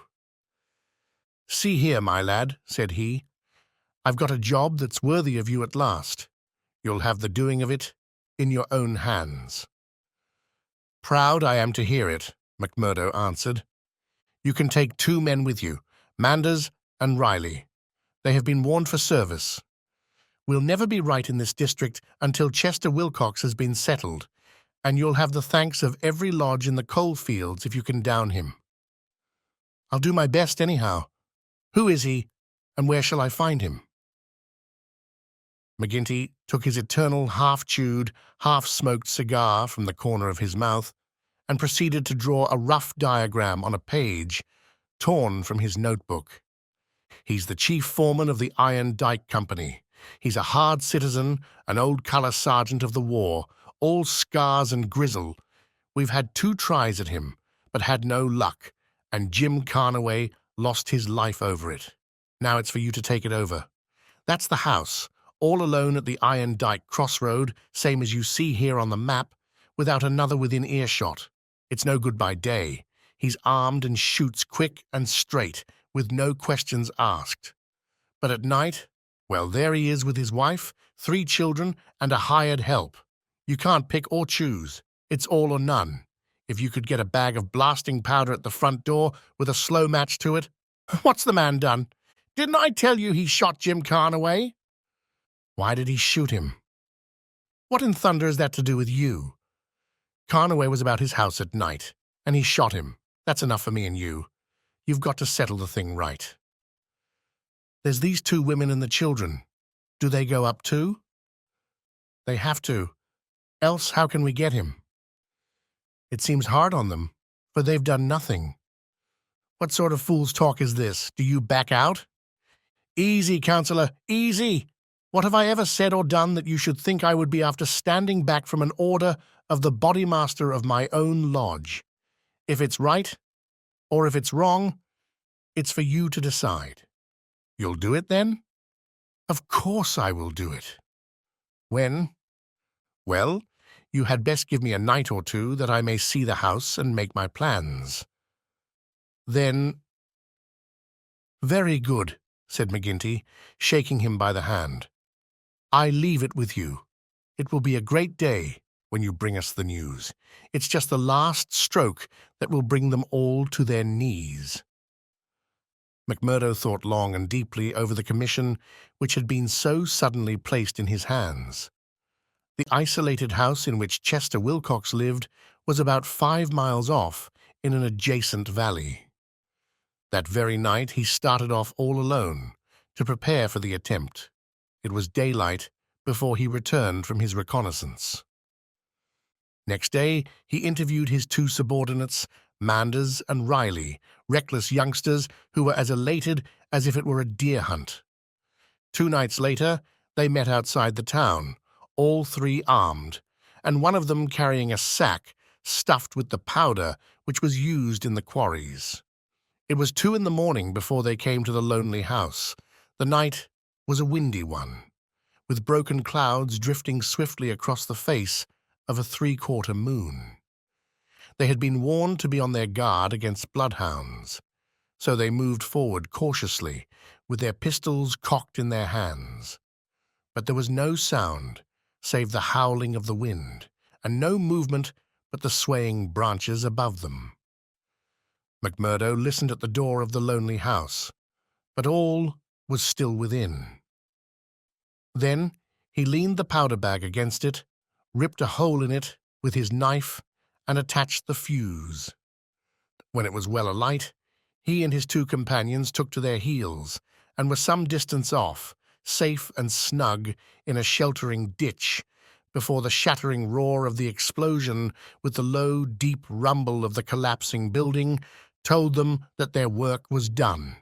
"See here, my lad," said he, "I've got a job that's worthy of you at last. You'll have the doing of it in your own hands." "Proud I am to hear it," McMurdo answered. "You can take 2 men with you, Manders and Riley. They have been warned for service. We'll never be right in this district until Chester Wilcox has been settled, and you'll have the thanks of every lodge in the coal fields if you can down him. I'll do my best anyhow. Who is he, and where shall I find him? McGinty took his eternal half-chewed, half-smoked cigar from the corner of his mouth and proceeded to draw a rough diagram on a page torn from his notebook. He's the chief foreman of the Iron Dike Company. He's a hard citizen, an old colour sergeant of the war, all scars and grizzle. We've had 2 tries at him, but had no luck, and Jim Carnaway lost his life over it. Now it's for you to take it over. That's the house, all alone at the Iron Dike crossroad, same as you see here on the map, without another within earshot. It's no good by day. He's armed and shoots quick and straight, with no questions asked. But at night, well, there he is with his wife, 3 children, and a hired help. You can't pick or choose. It's all or none. If you could get a bag of blasting powder at the front door with a slow match to it. What's the man done? Didn't I tell you he shot Jim Carnaway? Why did he shoot him? What in thunder is that to do with you? Carnaway was about his house at night, and he shot him. That's enough for me and you. You've got to settle the thing right. There's these 2 women and the children. Do they go up too? They have to. Else how can we get him? It seems hard on them, for they've done nothing. What sort of fool's talk is this? Do you back out? Easy, Counselor, easy! What have I ever said or done that you should think I would be after standing back from an order of the bodymaster of my own lodge? If it's right, or if it's wrong, it's for you to decide. You'll do it then? Of course I will do it. When? Well, you had best give me a night or 2 that I may see the house and make my plans. Then— Very good, said McGinty, shaking him by the hand. I leave it with you. It will be a great day when you bring us the news. It's just the last stroke that will bring them all to their knees. McMurdo thought long and deeply over the commission which had been so suddenly placed in his hands. The isolated house in which Chester Wilcox lived was about 5 miles off in an adjacent valley. That very night he started off all alone to prepare for the attempt. It was daylight before he returned from his reconnaissance. Next day he interviewed his 2 subordinates, Manders and Riley, reckless youngsters who were as elated as if it were a deer hunt. 2 nights later they met outside the town, all 3 armed, and one of them carrying a sack stuffed with the powder which was used in the quarries. It was 2 in the morning before they came to the lonely house. The night was a windy one, with broken clouds drifting swiftly across the face of a 3/4 moon. They had been warned to be on their guard against bloodhounds, so they moved forward cautiously, with their pistols cocked in their hands. But there was no sound save the howling of the wind, and no movement but the swaying branches above them. McMurdo listened at the door of the lonely house, but all was still within. Then he leaned the powder bag against it, ripped a hole in it with his knife, and attached the fuse. When it was well alight, he and his 2 companions took to their heels and were some distance off, safe and snug in a sheltering ditch, before the shattering roar of the explosion with the low, deep rumble of the collapsing building told them that their work was done.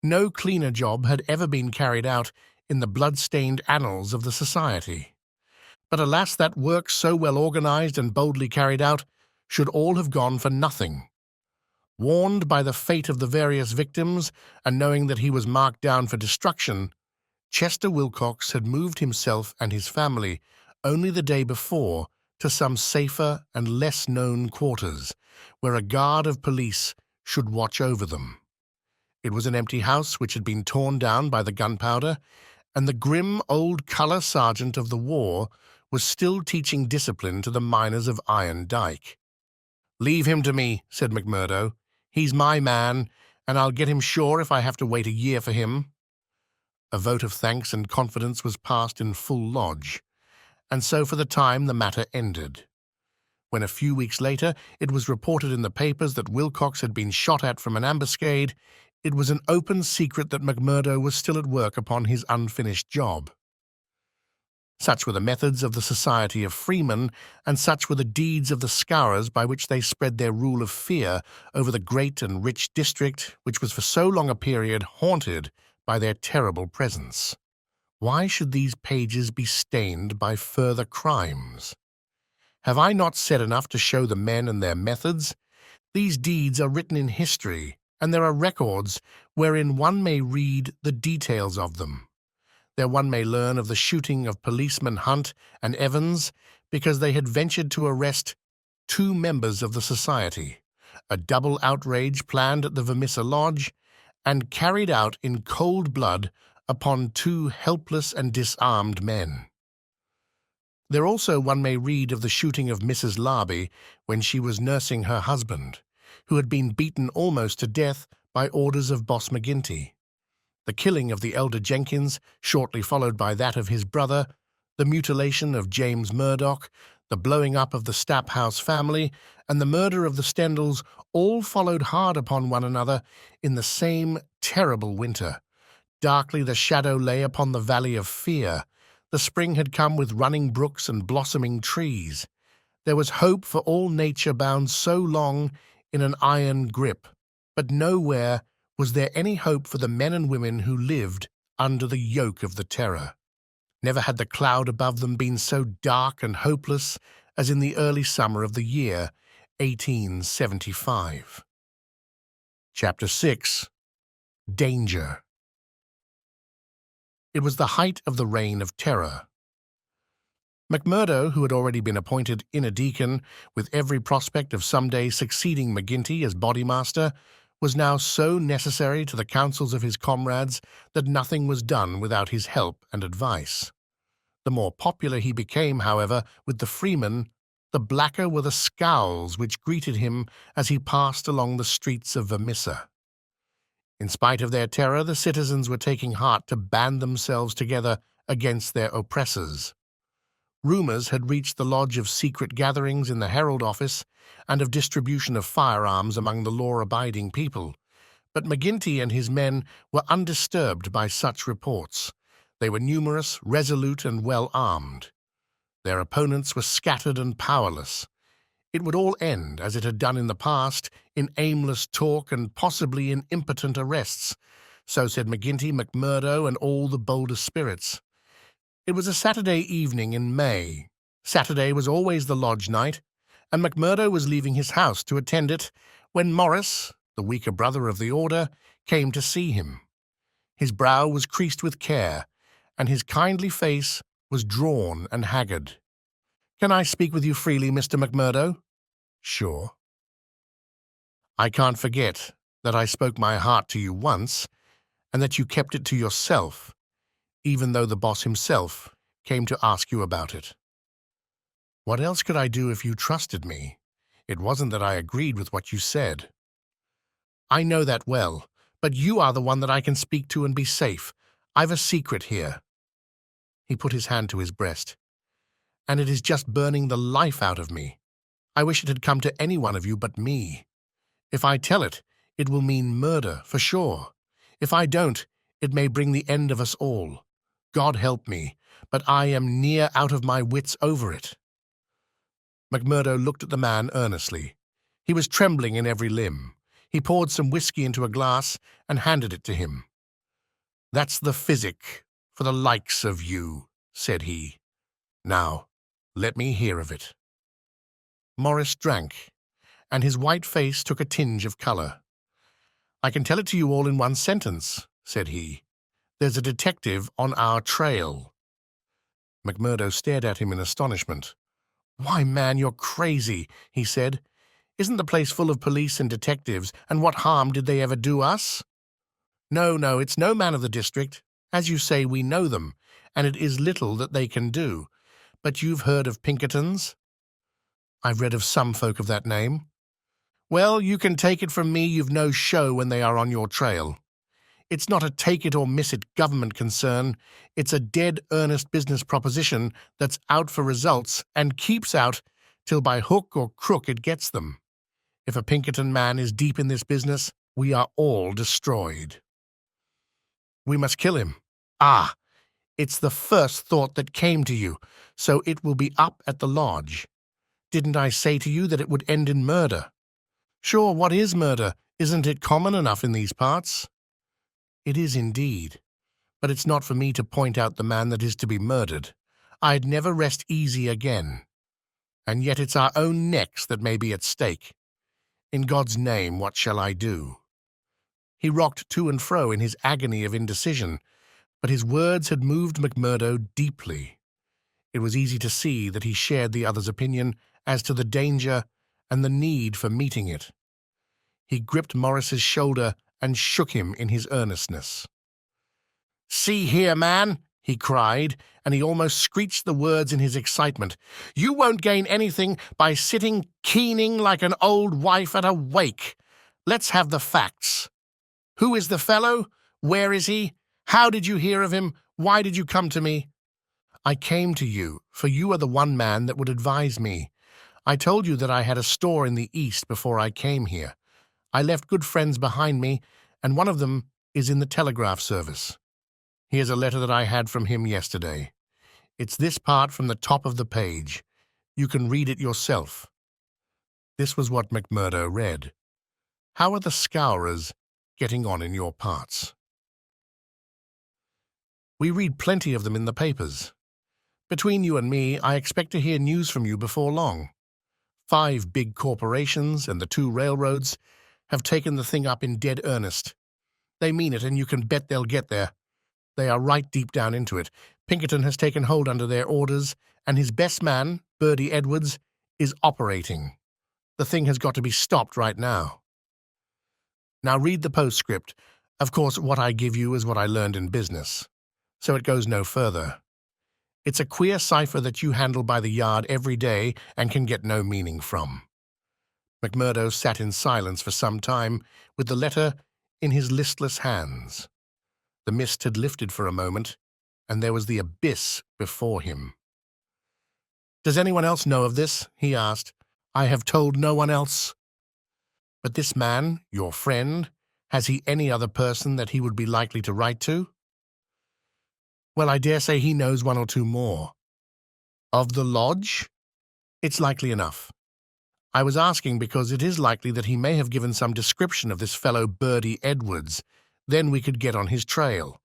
No cleaner job had ever been carried out in the blood-stained annals of the society. But alas, that work so well organized and boldly carried out should all have gone for nothing. Warned by the fate of the various victims, and knowing that he was marked down for destruction, Chester Wilcox had moved himself and his family only the day before to some safer and less-known quarters, where a guard of police should watch over them. It was an empty house which had been torn down by the gunpowder, and the grim old colour sergeant of the war was still teaching discipline to the miners of Iron Dike. "Leave him to me," said McMurdo. "He's my man, and I'll get him sure if I have to wait a year for him." A vote of thanks and confidence was passed in full lodge, and so for the time the matter ended. When a few weeks later it was reported in the papers that Wilcox had been shot at from an ambuscade, it was an open secret that McMurdo was still at work upon his unfinished job. Such were the methods of the Society of Freemen, and such were the deeds of the Scourers by which they spread their rule of fear over the great and rich district which was for so long a period haunted by their terrible presence. Why should these pages be stained by further crimes? Have I not said enough to show the men and their methods? These deeds are written in history, and there are records wherein one may read the details of them. There one may learn of the shooting of policemen Hunt and Evans because they had ventured to arrest 2 members of the society, a double outrage planned at the Vermissa Lodge and carried out in cold blood upon 2 helpless and disarmed men. There also one may read of the shooting of Mrs. Larby when she was nursing her husband, who had been beaten almost to death by orders of Boss McGinty, the killing of the elder Jenkins, shortly followed by that of his brother, the mutilation of James Murdoch, the blowing up of the Stapp House family, and the murder of the Stendals all followed hard upon one another in the same terrible winter. Darkly the shadow lay upon the valley of fear. The spring had come with running brooks and blossoming trees. There was hope for all nature bound so long in an iron grip, but nowhere was there any hope for the men and women who lived under the yoke of the terror. Never had the cloud above them been so dark and hopeless as in the early summer of the year 1875. Chapter 6. Danger. It was the height of the Reign of Terror. McMurdo, who had already been appointed inner deacon, with every prospect of some day succeeding McGinty as bodymaster, was now so necessary to the counsels of his comrades that nothing was done without his help and advice. The more popular he became, however, with the freemen, the blacker were the scowls which greeted him as he passed along the streets of Vermissa. In spite of their terror, the citizens were taking heart to band themselves together against their oppressors. Rumours had reached the lodge of secret gatherings in the Herald office and of distribution of firearms among the law-abiding people, but McGinty and his men were undisturbed by such reports. They were numerous, resolute, and well-armed. Their opponents were scattered and powerless. It would all end, as it had done in the past, in aimless talk and possibly in impotent arrests. So said McGinty, McMurdo, and all the bolder spirits. It was a Saturday evening in May. Saturday was always the lodge night, and McMurdo was leaving his house to attend it when Morris, the weaker brother of the order, came to see him. His brow was creased with care, and his kindly face was drawn and haggard. "Can I speak with you freely, Mr. McMurdo?" "Sure." "I can't forget that I spoke my heart to you once, and that you kept it to yourself, even though the boss himself came to ask you about it." "What else could I do if you trusted me? It wasn't that I agreed with what you said." "I know that well, but you are the one that I can speak to and be safe. I've a secret here." He put his hand to his breast. "And it is just burning the life out of me. I wish it had come to any one of you but me. If I tell it, it will mean murder, for sure. If I don't, it may bring the end of us all. God help me, but I am near out of my wits over it." McMurdo looked at the man earnestly. He was trembling in every limb. He poured some whiskey into a glass and handed it to him. "That's the physic for the likes of you," said he. "Now, let me hear of it." Morris drank, and his white face took a tinge of color. "I can tell it to you all in one sentence," said he. "There's a detective on our trail." McMurdo stared at him in astonishment. "Why, man, you're crazy," he said. "Isn't the place full of police and detectives, and what harm did they ever do us?" No, it's no man of the district. As you say, we know them, and it is little that they can do. But you've heard of Pinkertons?" "I've read of some folk of that name." Well, you can take it from me you've no show when they are on your trail. It's not a take-it-or-miss-it government concern. It's a dead earnest business proposition that's out for results and keeps out till by hook or crook it gets them. If a Pinkerton man is deep in this business, we are all destroyed. We must kill him. Ah, it's the first thought that came to you, so it will be up at the lodge. Didn't I say to you that it would end in murder? Sure, what is murder? Isn't it common enough in these parts? It is indeed, but it's not for me to point out the man that is to be murdered. I'd never rest easy again. And yet it's our own necks that may be at stake. In God's name, what shall I do? He rocked to and fro in his agony of indecision, but his words had moved McMurdo deeply. It was easy to see that he shared the other's opinion as to the danger and the need for meeting it. He gripped Morris's shoulder and shook him in his earnestness. "See here, man," he cried, and he almost screeched the words in his excitement. "You won't gain anything by sitting keening like an old wife at a wake. Let's have the facts. Who is the fellow? Where is he? How did you hear of him? Why did you come to me?" "I came to you, for you are the one man that would advise me. I told you that I had a store in the East before I came here. I left good friends behind me, and one of them is in the telegraph service. Here's a letter that I had from him yesterday. It's this part from the top of the page. You can read it yourself." This was what McMurdo read. "How are the Scourers getting on in your parts? We read plenty of them in the papers. Between you and me, I expect to hear news from you before long. 5 big corporations and the 2 railroads have taken the thing up in dead earnest. They mean it, and you can bet they'll get there. They are right deep down into it. Pinkerton has taken hold under their orders, and his best man, Birdie Edwards, is operating. The thing has got to be stopped right now. Now read the postscript. Of course, what I give you is what I learned in business, so it goes no further. It's a queer cipher that you handle by the yard every day and can get no meaning from." McMurdo sat in silence for some time, with the letter in his listless hands. The mist had lifted for a moment, and there was the abyss before him. "Does anyone else know of this?" he asked. "I have told no one else." "But this man, your friend, has he any other person that he would be likely to write to?" "Well, I dare say he knows 1 or 2 more." "Of the lodge?" "It's likely enough. I was asking because it is likely that he may have given some description of this fellow Birdie Edwards. Then we could get on his trail."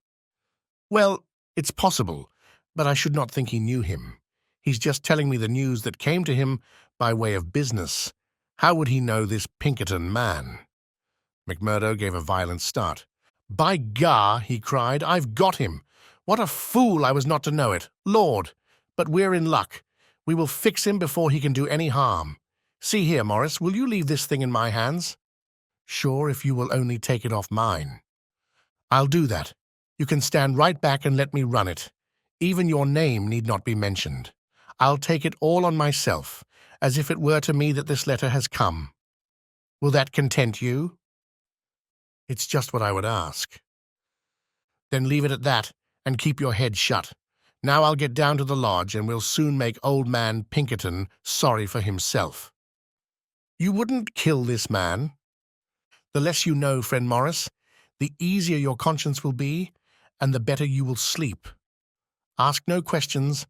"Well, it's possible, but I should not think he knew him. He's just telling me the news that came to him by way of business. How would he know this Pinkerton man?" McMurdo gave a violent start. "By gar," he cried, "I've got him! What a fool I was not to know it! Lord! But we're in luck. We will fix him before he can do any harm. See here, Morris, will you leave this thing in my hands?" "Sure, if you will only take it off mine." "I'll do that. You can stand right back and let me run it. Even your name need not be mentioned. I'll take it all on myself, as if it were to me that this letter has come. Will that content you?" "It's just what I would ask." "Then leave it at that, and keep your head shut. Now I'll get down to the lodge, and we'll soon make old man Pinkerton sorry for himself." "You wouldn't kill this man?" "The less you know, friend Morris, the easier your conscience will be, and the better you will sleep. Ask no questions,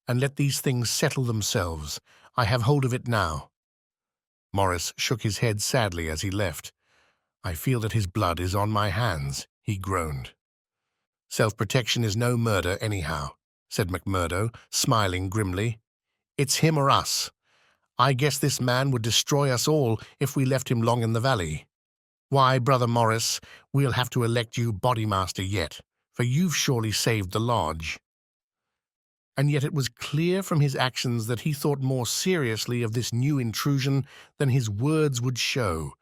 and let these things settle themselves. I have hold of it now." Morris shook his head sadly as he left. "I feel that his blood is on my hands," he groaned. "Self-protection is no murder, anyhow," said McMurdo, smiling grimly. "It's him or us. I guess this man would destroy us all if we left him long in the valley. Why, Brother Morris, we'll have to elect you bodymaster yet, for you've surely saved the lodge." And yet it was clear from his actions that he thought more seriously of this new intrusion than his words would show.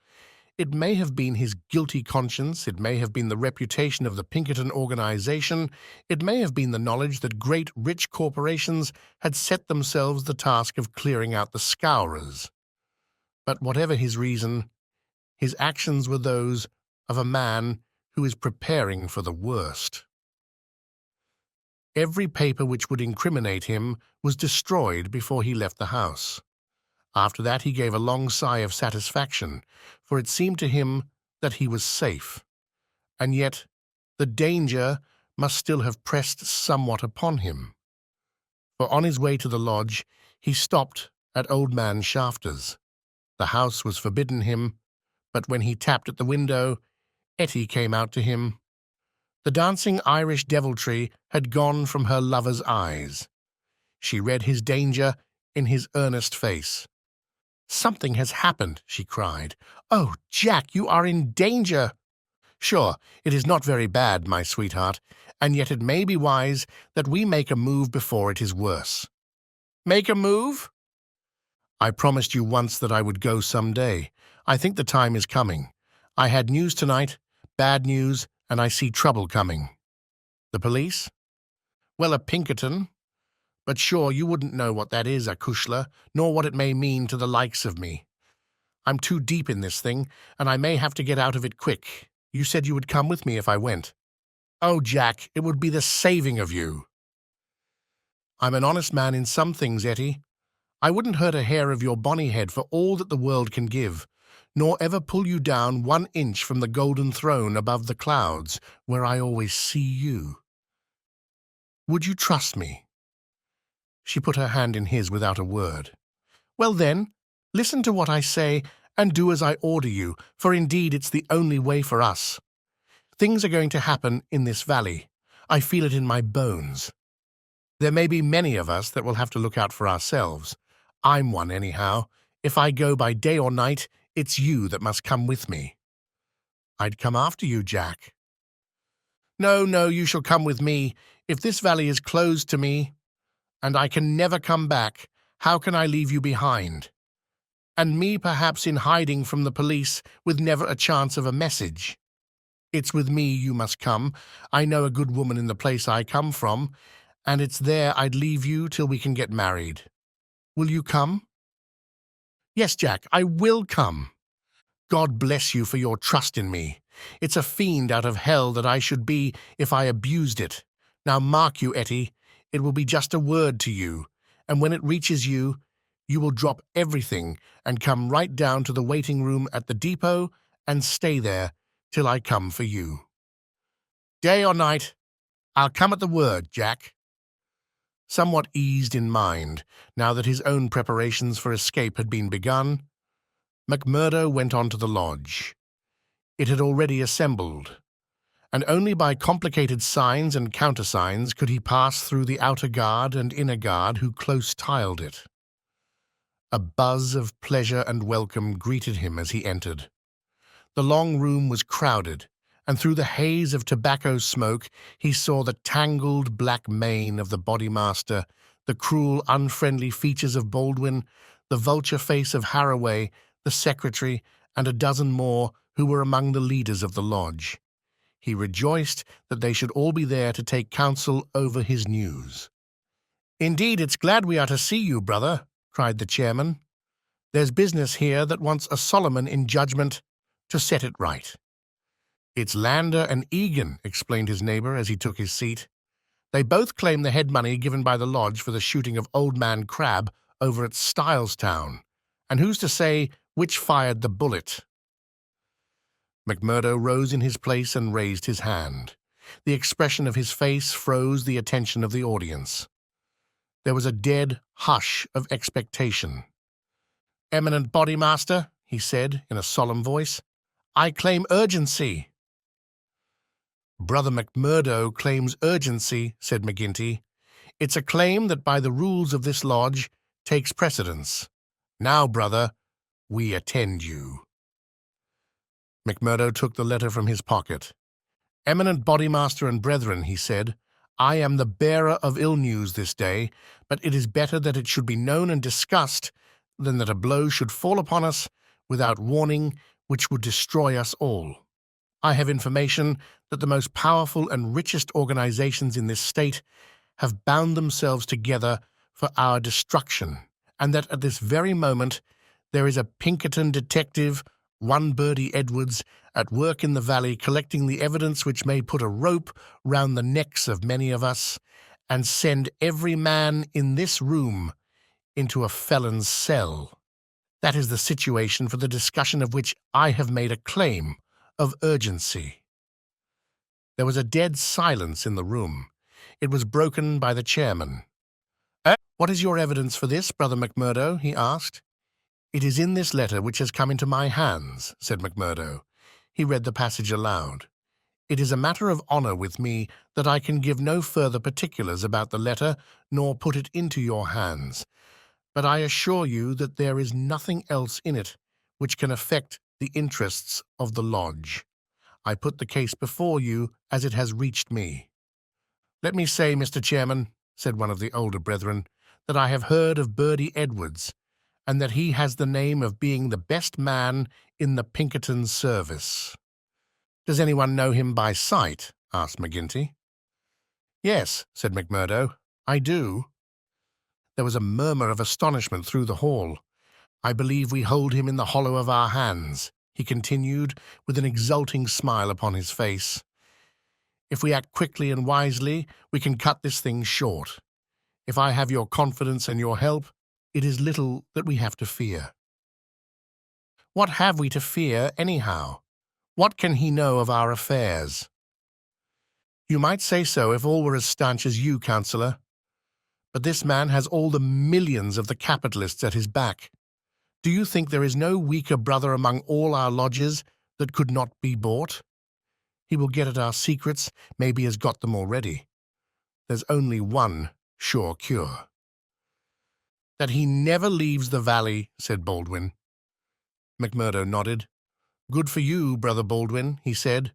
It may have been his guilty conscience, it may have been the reputation of the Pinkerton organization, it may have been the knowledge that great rich corporations had set themselves the task of clearing out the Scourers. But whatever his reason, His actions were those of a man who is preparing for the worst. Every paper which would incriminate him was destroyed before he left the house. After that he gave a long sigh of satisfaction, for it seemed to him that he was safe. And yet the danger must still have pressed somewhat upon him. For on his way to the lodge he stopped at old man Shafter's. The house was forbidden him, but when he tapped at the window, Etty came out to him. The dancing Irish deviltry had gone from her lover's eyes. She read his danger in his earnest face. "Something has happened," she cried. "Oh, Jack, you are in danger." "Sure, it is not very bad, my sweetheart, and yet it may be wise that we make a move before it is worse." "Make a move?" "I promised you once that I would go some day. I think the time is coming. I had news tonight, bad news, and I see trouble coming." "The police?" "Well, a Pinkerton. But sure, you wouldn't know what that is, acushla, nor what it may mean to the likes of me. I'm too deep in this thing, and I may have to get out of it quick. You said you would come with me if I went." "Oh, Jack, it would be the saving of you." "I'm an honest man in some things, Etty. I wouldn't hurt a hair of your bonny head for all that the world can give, nor ever pull you down 1 inch from the golden throne above the clouds, where I always see you. Would you trust me?" She put her hand in his without a word. "Well then, listen to what I say, and do as I order you, for indeed it's the only way for us. Things are going to happen in this valley. I feel it in my bones. There may be many of us that will have to look out for ourselves. I'm one, anyhow. If I go by day or night, it's you that must come with me." "I'd come after you, Jack." "No, no, you shall come with me. If this valley is closed to me, and I can never come back, how can I leave you behind? And me perhaps in hiding from the police with never a chance of a message. It's with me you must come. I know a good woman in the place I come from, and it's there I'd leave you till we can get married. Will you come?" "Yes, Jack, I will come." "God bless you for your trust in me. It's a fiend out of hell that I should be if I abused it. Now mark you, Etty, it will be just a word to you, and when it reaches you, you will drop everything and come right down to the waiting room at the depot and stay there till I come for you. Day or night, I'll come at the word, Jack." Somewhat eased in mind, now that his own preparations for escape had been begun, McMurdo went on to the lodge. It had already assembled, and only by complicated signs and countersigns could he pass through the outer guard and inner guard who close-tiled it. A buzz of pleasure and welcome greeted him as he entered. The long room was crowded, and through the haze of tobacco smoke he saw the tangled black mane of the bodymaster, the cruel, unfriendly features of Baldwin, the vulture face of Haraway, the secretary, and a dozen more who were among the leaders of the lodge. He rejoiced that they should all be there to take counsel over his news. "Indeed, it's glad we are to see you, brother," cried the chairman. "There's business here that wants a Solomon in judgment to set it right." "It's Lander and Egan," explained his neighbor as he took his seat. "They both claim the head money given by the lodge for the shooting of Old Man Crab over at Stylestown. And who's to say which fired the bullet?" McMurdo rose in his place and raised his hand. The expression of his face froze the attention of the audience. There was a dead hush of expectation. "Eminent Bodymaster," he said in a solemn voice, "I claim urgency." "Brother McMurdo claims urgency," said McGinty. "It's a claim that by the rules of this lodge takes precedence. Now, brother, we attend you." McMurdo took the letter from his pocket. "Eminent Bodymaster and brethren," he said, "I am the bearer of ill news this day, but it is better that it should be known and discussed than that a blow should fall upon us without warning which would destroy us all. I have information that the most powerful and richest organizations in this state have bound themselves together for our destruction, and that at this very moment there is a Pinkerton detective one Birdie Edwards, at work in the valley collecting the evidence which may put a rope round the necks of many of us and send every man in this room into a felon's cell. That is the situation for the discussion of which I have made a claim of urgency." There was a dead silence in the room. It was broken by the chairman. "What is your evidence for this, Brother McMurdo?" he asked. "It is in this letter which has come into my hands," said McMurdo. He read the passage aloud. "It is a matter of honour with me that I can give no further particulars about the letter nor put it into your hands, but I assure you that there is nothing else in it which can affect the interests of the lodge. I put the case before you as it has reached me." "Let me say, Mr. Chairman," said one of the older brethren, "that I have heard of Birdie Edwards, and that he has the name of being the best man in the Pinkerton service." "Does anyone know him by sight?" asked McGinty. "Yes," said McMurdo, "I do." There was a murmur of astonishment through the hall. "I believe we hold him in the hollow of our hands," he continued, with an exulting smile upon his face. "If we act quickly and wisely, we can cut this thing short. If I have your confidence and your help, it is little that we have to fear." "What have we to fear, anyhow? What can he know of our affairs?" "You might say so if all were as stanch as you, Councillor. But this man has all the millions of the capitalists at his back. Do you think there is no weaker brother among all our lodges that could not be bought? He will get at our secrets, maybe has got them already. There's only one sure cure." "That he never leaves the valley," said Baldwin. McMurdo nodded. "Good for you, Brother Baldwin," he said.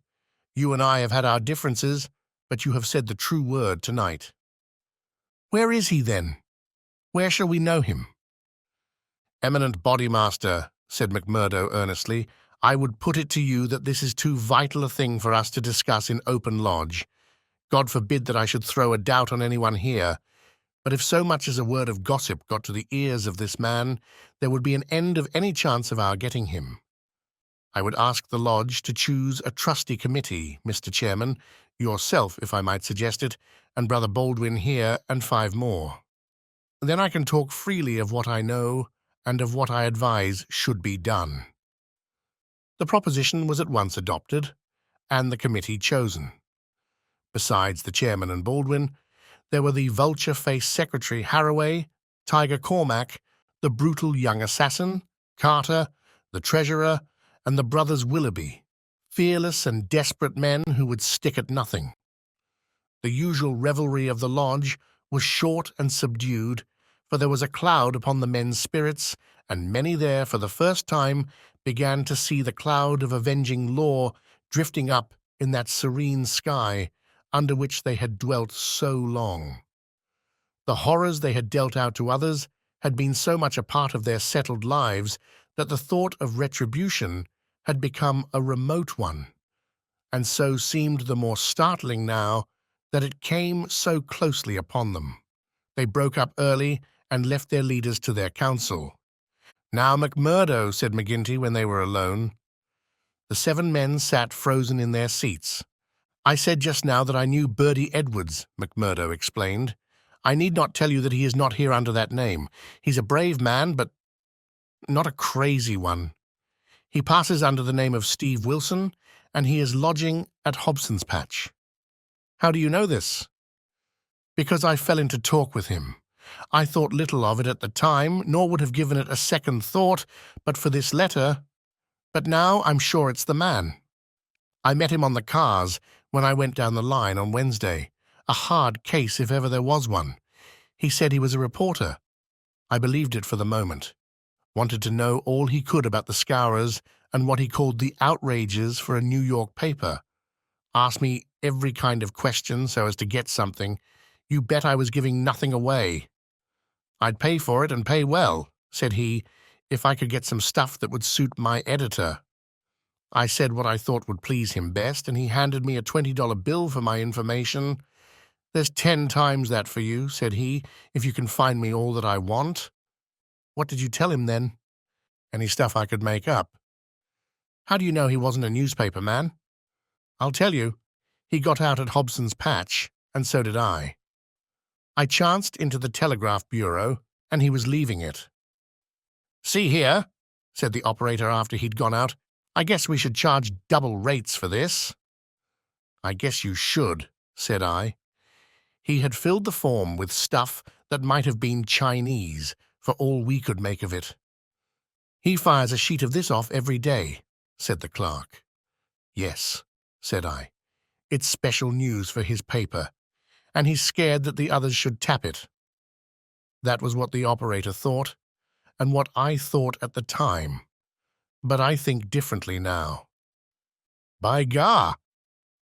"You and I have had our differences, but you have said the true word tonight." "Where is he, then? Where shall we know him?" "Eminent Bodymaster," said McMurdo earnestly, "I would put it to you that this is too vital a thing for us to discuss in open lodge. God forbid that I should throw a doubt on anyone here, but if so much as a word of gossip got to the ears of this man, there would be an end of any chance of our getting him. I would ask the lodge to choose a trusty committee, Mr. Chairman, yourself, if I might suggest it, and Brother Baldwin here, and 5 more. Then I can talk freely of what I know and of what I advise should be done." The proposition was at once adopted, and the committee chosen. Besides the chairman and Baldwin, there were the vulture-faced secretary Harroway, Tiger Cormac, the brutal young assassin, Carter, the treasurer, and the brothers Willoughby, fearless and desperate men who would stick at nothing. The usual revelry of the lodge was short and subdued, for there was a cloud upon the men's spirits, and many there for the first time began to see the cloud of avenging law drifting up in that serene sky under which they had dwelt so long. The horrors they had dealt out to others had been so much a part of their settled lives that the thought of retribution had become a remote one, and so seemed the more startling now that it came so closely upon them. They broke up early and left their leaders to their counsel. "Now, McMurdo," said McGinty when they were alone. The 7 men sat frozen in their seats. "I said just now that I knew Birdie Edwards," McMurdo explained. "I need not tell you that he is not here under that name. He's a brave man, but not a crazy one. He passes under the name of Steve Wilson, and he is lodging at Hobson's Patch." "How do you know this?" "Because I fell into talk with him. I thought little of it at the time, nor would have given it a second thought but for this letter. But now I'm sure it's the man. I met him on the cars when I went down the line on Wednesday. A hard case if ever there was one. He said he was a reporter. I believed it for the moment. Wanted to know all he could about the Scourers and what he called the outrages for a New York paper. Asked me every kind of question so as to get something. You bet I was giving nothing away. I'd pay for it and pay well, said he, if I could get some stuff that would suit my editor. I said what I thought would please him best, and he handed me a $20 bill for my information. "There's 10 times that for you," said he, "if you can find me all that I want." "What did you tell him then?" "Any stuff I could make up." How do you know he wasn't a newspaper man? I'll tell you. He got out at Hobson's Patch, and so did I. I chanced into the telegraph bureau, and he was leaving it. "See here," said the operator after he'd gone out, "I guess we should charge double rates for this." "I guess you should," said I. He had filled the form with stuff that might have been Chinese, for all we could make of it. "He fires a sheet of this off every day," said the clerk. "Yes," said I. "It's special news for his paper, and he's scared that the others should tap it." That was what the operator thought, and what I thought at the time. But I think differently now. "By gar!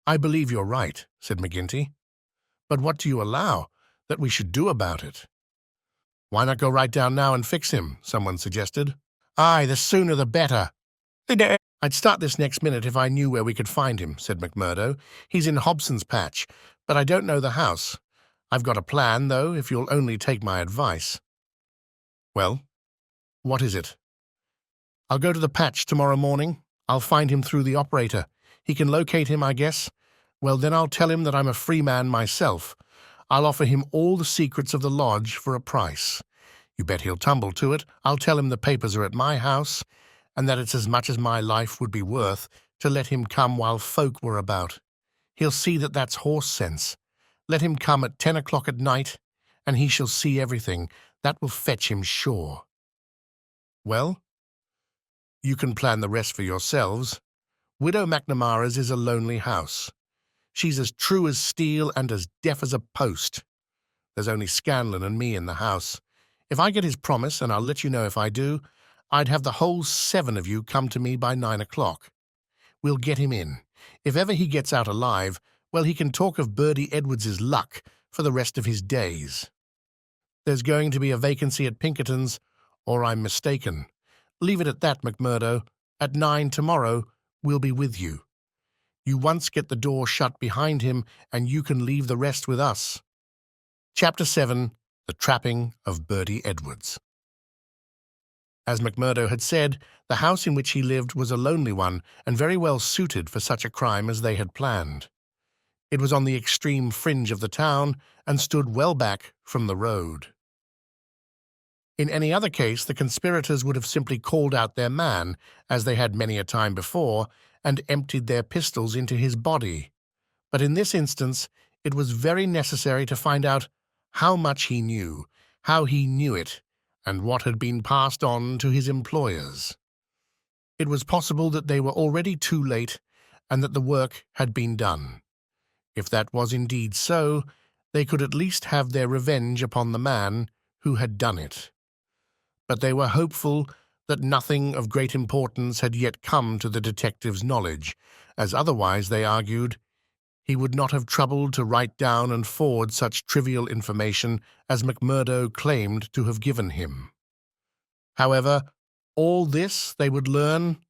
I believe you're right," said McGinty. "But what do you allow that we should do about it?" "Why not go right down now and fix him?" someone suggested. "Aye, the sooner the better." "I'd start this next minute if I knew where we could find him," said McMurdo. "He's in Hobson's Patch, but I don't know the house. I've got a plan, though, if you'll only take my advice." "Well, what is it?" "I'll go to the patch tomorrow morning. I'll find him through the operator. He can locate him, I guess. Well, then I'll tell him that I'm a free man myself. I'll offer him all the secrets of the lodge for a price. You bet he'll tumble to it. I'll tell him the papers are at my house, and that it's as much as my life would be worth to let him come while folk were about. He'll see that that's horse sense. Let him come at 10 o'clock at night, and he shall see everything. That will fetch him sure." "Well, you can plan the rest for yourselves. Widow McNamara's is a lonely house. She's as true as steel and as deaf as a post. There's only Scanlon and me in the house. If I get his promise, and I'll let you know if I do, I'd have the whole 7 of you come to me by 9 o'clock. We'll get him in. If ever he gets out alive, well, he can talk of Birdie Edwards's luck for the rest of his days. There's going to be a vacancy at Pinkerton's, or I'm mistaken. Leave it at that, McMurdo. At 9 tomorrow, we'll be with you. You once get the door shut behind him, and you can leave the rest with us." Chapter 7. The Trapping of Birdie Edwards. As McMurdo had said, the house in which he lived was a lonely one and very well suited for such a crime as they had planned. It was on the extreme fringe of the town and stood well back from the road. In any other case, the conspirators would have simply called out their man, as they had many a time before, and emptied their pistols into his body. But in this instance, it was very necessary to find out how much he knew, how he knew it, and what had been passed on to his employers. It was possible that they were already too late, and that the work had been done. If that was indeed so, they could at least have their revenge upon the man who had done it. But they were hopeful that nothing of great importance had yet come to the detective's knowledge, as otherwise, they argued, he would not have troubled to write down and forward such trivial information as McMurdo claimed to have given him. However, all this they would learn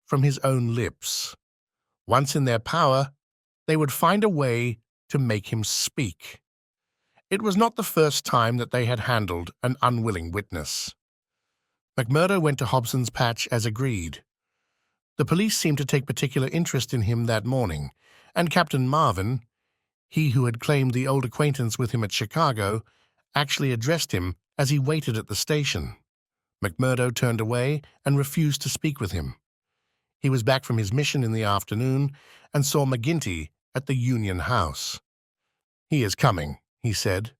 from his own lips. Once in their power, they would find a way to make him speak. It was not the first time that they had handled an unwilling witness. McMurdo went to Hobson's Patch as agreed. The police seemed to take particular interest in him that morning, and Captain Marvin, he who had claimed the old acquaintance with him at Chicago, actually addressed him as he waited at the station. McMurdo turned away and refused to speak with him. He was back from his mission in the afternoon and saw McGinty at the Union House. "He is coming," he said.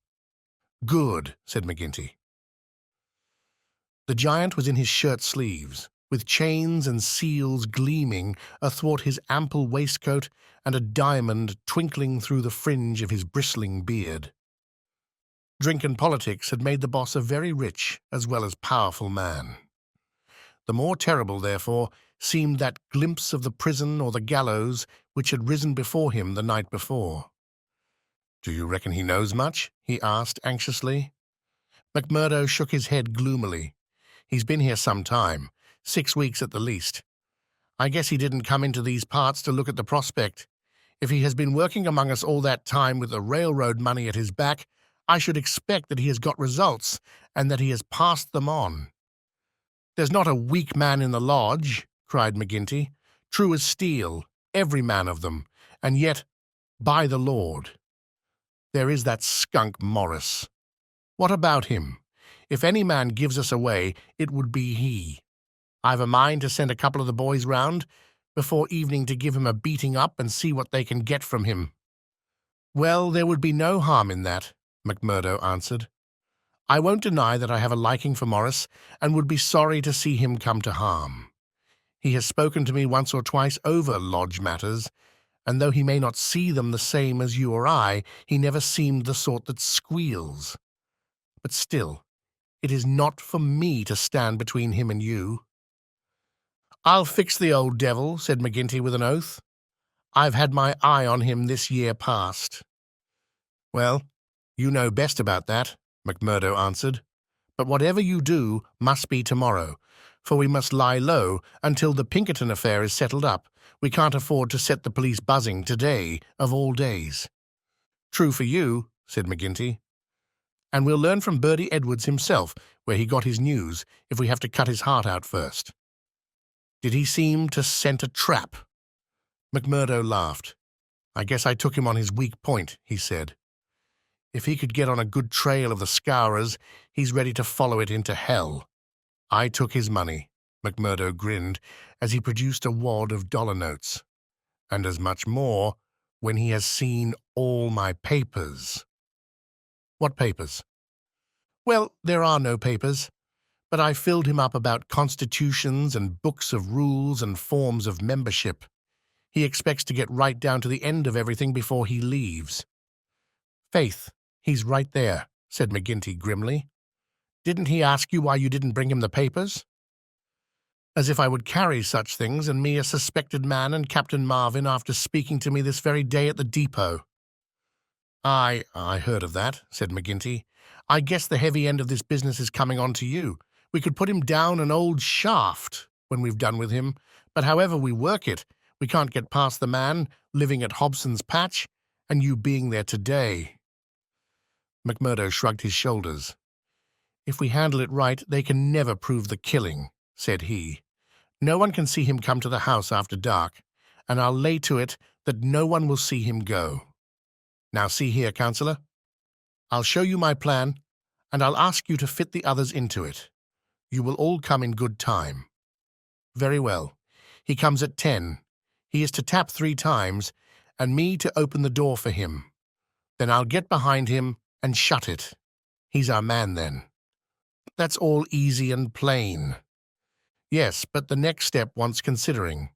"Good," said McGinty. The giant was in his shirt sleeves, with chains and seals gleaming athwart his ample waistcoat and a diamond twinkling through the fringe of his bristling beard. Drink and politics had made the boss a very rich as well as powerful man. The more terrible, therefore, seemed that glimpse of the prison or the gallows which had risen before him the night before. "Do you reckon he knows much?" he asked anxiously. McMurdo shook his head gloomily. "He's been here some time, 6 weeks at the least. I guess he didn't come into these parts to look at the prospect. If he has been working among us all that time with the railroad money at his back, I should expect that he has got results and that he has passed them on." "There's not a weak man in the lodge," cried McGinty. true as steel, every man of them, and yet, by the Lord, there is that skunk Morris. What about him? If any man gives us away, it would be he. I've a mind to send a couple of the boys round before evening to give him a beating up and see what they can get from him." "Well, there would be no harm in that," McMurdo answered. "I won't deny that I have a liking for Morris and would be sorry to see him come to harm. He has spoken to me once or twice over lodge matters, and though he may not see them the same as you or I, he never seemed the sort that squeals. But still, it is not for me to stand between him and you." "I'll fix the old devil," said McGinty with an oath. "I've had my eye on him this year past." "Well, you know best about that," McMurdo answered. "But whatever you do must be tomorrow, for we must lie low until the Pinkerton affair is settled up. We can't afford to set the police buzzing today, of all days." "True for you," said McGinty. "And we'll learn from Bertie Edwards himself where he got his news, if we have to cut his heart out first. Did he seem to scent a trap?" McMurdo laughed. "I guess I took him on his weak point," he said. "If he could get on a good trail of the scourers, he's ready to follow it into hell. I took his money," McMurdo grinned as he produced a wad of dollar notes, "and as much more when he has seen all my papers." "What papers?" "Well, there are no papers, but I filled him up about constitutions and books of rules and forms of membership. He expects to get right down to the end of everything before he leaves." "Faith, he's right there," said McGinty grimly. "Didn't he ask you why you didn't bring him the papers?" "As if I would carry such things, and me a suspected man, and Captain Marvin after speaking to me this very day at the depot." I heard of that," said McGinty. "I guess the heavy end of this business is coming on to you. We could put him down an old shaft when we've done with him, but however we work it, we can't get past the man living at Hobson's Patch, and you being there today." McMurdo shrugged his shoulders. "If we handle it right, they can never prove the killing," said he. "No one can see him come to the house after dark, and I'll lay to it that no one will see him go. Now see here, Counselor. I'll show you my plan, and I'll ask you to fit the others into it. You will all come in good time." "Very well. He comes at 10. He is to tap 3 times, and me to open the door for him. Then I'll get behind him and shut it. He's our man then." "That's all easy and plain." "Yes, but the next step wants considering.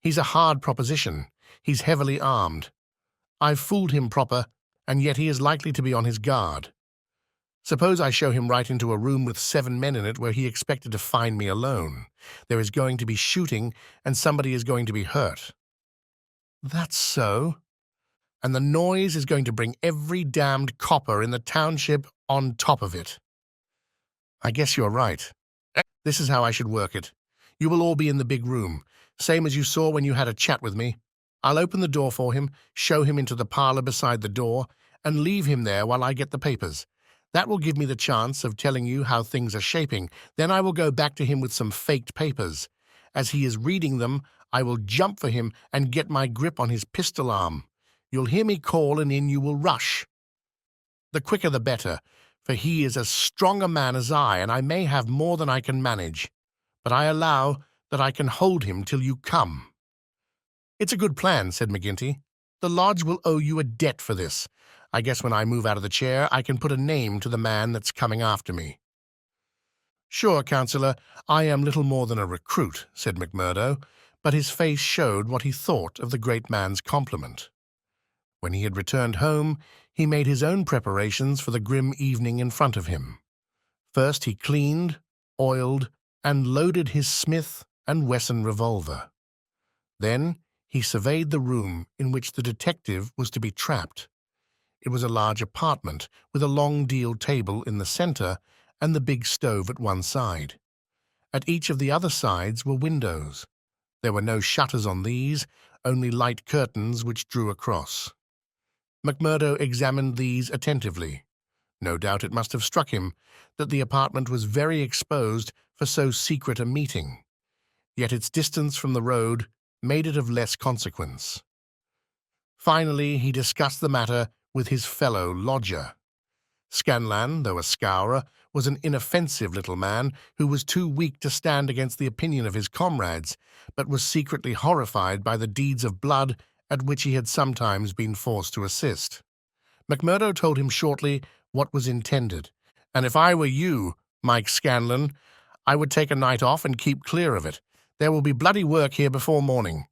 He's a hard proposition. He's heavily armed. I've fooled him proper, and yet he is likely to be on his guard. Suppose I show him right into a room with 7 men in it where he expected to find me alone. There is going to be shooting, and somebody is going to be hurt." "That's so." "And the noise is going to bring every damned copper in the township on top of it." "I guess you're right. This is how I should work it. You will all be in the big room, same as you saw when you had a chat with me. I'll open the door for him, show him into the parlor beside the door, and leave him there while I get the papers. That will give me the chance of telling you how things are shaping. Then I will go back to him with some faked papers. As he is reading them, I will jump for him and get my grip on his pistol arm. You'll hear me call, and in you will rush. The quicker the better, for he is as strong a man as I, and I may have more than I can manage. But I allow that I can hold him till you come." "It's a good plan," said McGinty. "The lodge will owe you a debt for this. I guess when I move out of the chair, I can put a name to the man that's coming after me." "Sure, Counselor, I am little more than a recruit," said McMurdo, but his face showed what he thought of the great man's compliment. When he had returned home, he made his own preparations for the grim evening in front of him. First he cleaned, oiled, and loaded his Smith and Wesson revolver. Then he surveyed the room in which the detective was to be trapped. It was a large apartment with a long deal table in the center and the big stove at one side. At each of the other sides were windows. There were no shutters on these, only light curtains which drew across. McMurdo examined these attentively. No doubt it must have struck him that the apartment was very exposed for so secret a meeting. Yet its distance from the road made it of less consequence. Finally, he discussed the matter with his fellow lodger. Scanlan, though a scourer, was an inoffensive little man who was too weak to stand against the opinion of his comrades, but was secretly horrified by the deeds of blood at which he had sometimes been forced to assist. McMurdo told him shortly what was intended, and if I were you, Mike Scanlan, I would take a night off and keep clear of it. There will be bloody work here before morning.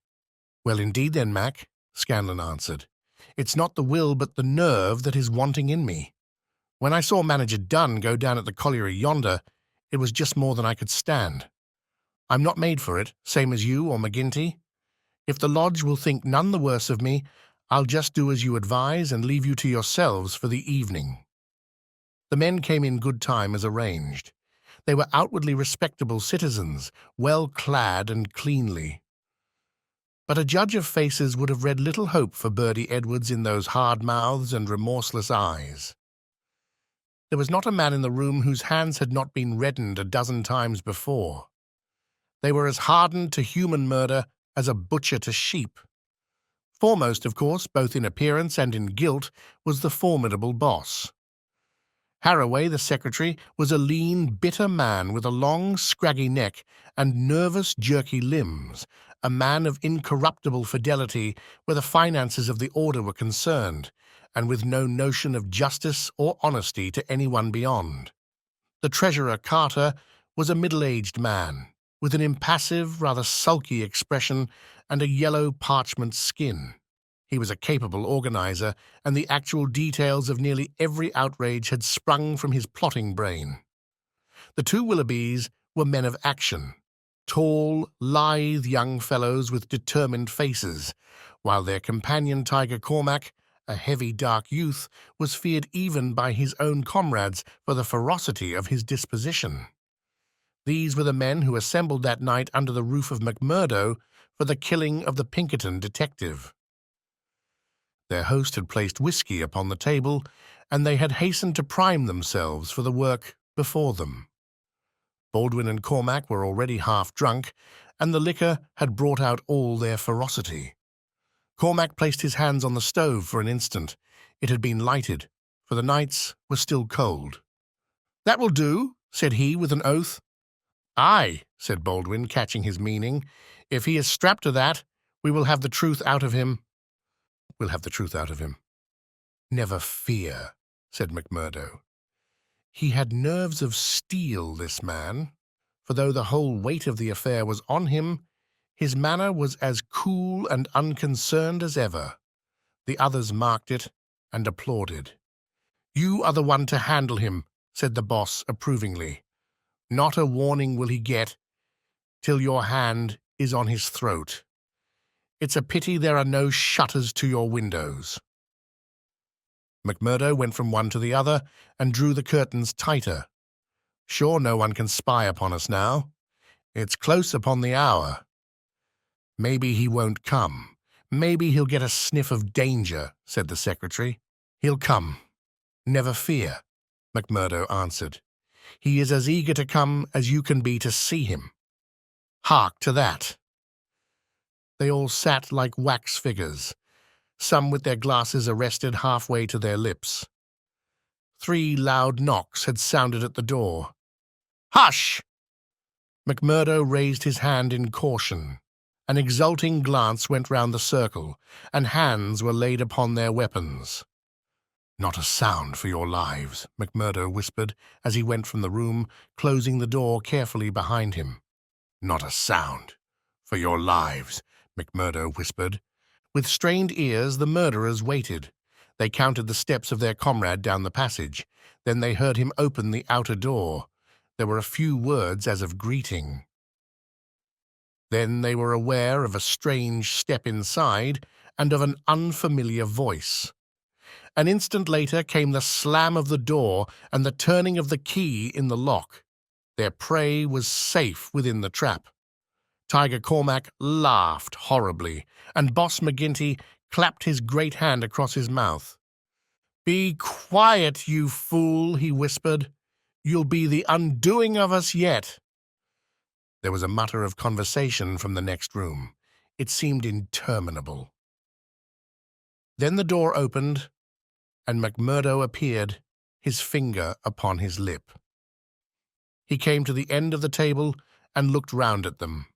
Well, indeed then, Mac, Scanlan answered. It's not the will but the nerve that is wanting in me. When I saw Manager Dunn go down at the colliery yonder, it was just more than I could stand. I'm not made for it, same as you or McGinty. If the lodge will think none the worse of me, I'll just do as you advise and leave you to yourselves for the evening. The men came in good time as arranged. They were outwardly respectable citizens, well clad and cleanly. But a judge of faces would have read little hope for Bertie Edwards in those hard mouths and remorseless eyes. There was not a man in the room whose hands had not been reddened a dozen times before. They were as hardened to human murder as a butcher to sheep. Foremost, of course, both in appearance and in guilt, was the formidable boss. Haraway, the secretary, was a lean, bitter man with a long, scraggy neck and nervous, jerky limbs, a man of incorruptible fidelity where the finances of the order were concerned, and with no notion of justice or honesty to anyone beyond. The treasurer, Carter, was a middle-aged man, with an impassive, rather sulky expression and a yellow parchment skin. He was a capable organizer, and the actual details of nearly every outrage had sprung from his plotting brain. The two Willoughbys were men of action, tall, lithe young fellows with determined faces, while their companion Tiger Cormac, a heavy dark youth, was feared even by his own comrades for the ferocity of his disposition. These were the men who assembled that night under the roof of McMurdo for the killing of the Pinkerton detective. Their host had placed whiskey upon the table, and they had hastened to prime themselves for the work before them. Baldwin and Cormac were already half drunk, and the liquor had brought out all their ferocity. Cormac placed his hands on the stove for an instant. It had been lighted, for the nights were still cold. "That will do," said he with an oath. "Aye," said Baldwin, catching his meaning. "If he is strapped to that, we will have the truth out of him." "We'll have the truth out of him." "Never fear," said McMurdo. He had nerves of steel, this man, for though the whole weight of the affair was on him, his manner was as cool and unconcerned as ever. The others marked it and applauded. "You are the one to handle him," said the boss approvingly. "Not a warning will he get till your hand is on his throat. It's a pity there are no shutters to your windows." McMurdo went from one to the other and drew the curtains tighter. "Sure no one can spy upon us now. It's close upon the hour. Maybe he won't come. Maybe he'll get a sniff of danger," said the secretary. "He'll come. Never fear," McMurdo answered. "He is as eager to come as you can be to see him. Hark to that." They all sat like wax figures, some with their glasses arrested halfway to their lips. 3 loud knocks had sounded at the door. "Hush!" McMurdo raised his hand in caution. An exulting glance went round the circle, and hands were laid upon their weapons. "Not a sound for your lives," McMurdo whispered as he went from the room, closing the door carefully behind him. "Not a sound for your lives," McMurdo whispered. With strained ears, the murderers waited. They counted the steps of their comrade down the passage. Then they heard him open the outer door. There were a few words as of greeting. Then they were aware of a strange step inside and of an unfamiliar voice. An instant later came the slam of the door and the turning of the key in the lock. Their prey was safe within the trap. Tiger Cormac laughed horribly, and Boss McGinty clapped his great hand across his mouth. "Be quiet, you fool," he whispered. "You'll be the undoing of us yet." There was a mutter of conversation from the next room. It seemed interminable. Then the door opened, and McMurdo appeared, his finger upon his lip. He came to the end of the table and looked round at them.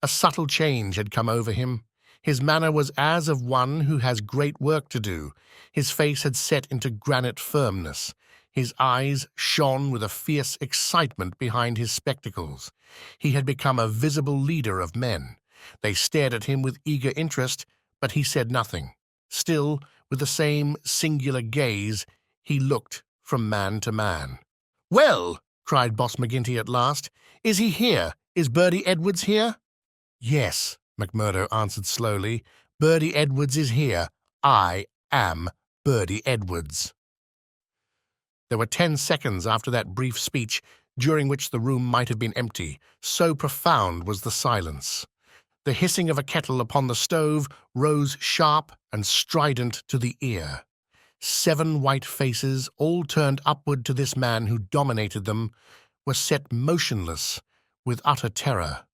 A subtle change had come over him. His manner was as of one who has great work to do. His face had set into granite firmness. His eyes shone with a fierce excitement behind his spectacles. He had become a visible leader of men. They stared at him with eager interest, but he said nothing. Still, with the same singular gaze, he looked from man to man. "Well," cried Boss McGinty at last, "is he here? Is Bertie Edwards here?" "Yes," McMurdo answered slowly. "Bertie Edwards is here. I am Bertie Edwards." There were 10 seconds after that brief speech during which the room might have been empty, so profound was the silence. The hissing of a kettle upon the stove rose sharp and strident to the ear. 7 white faces, all turned upward to this man who dominated them, were set motionless with utter terror.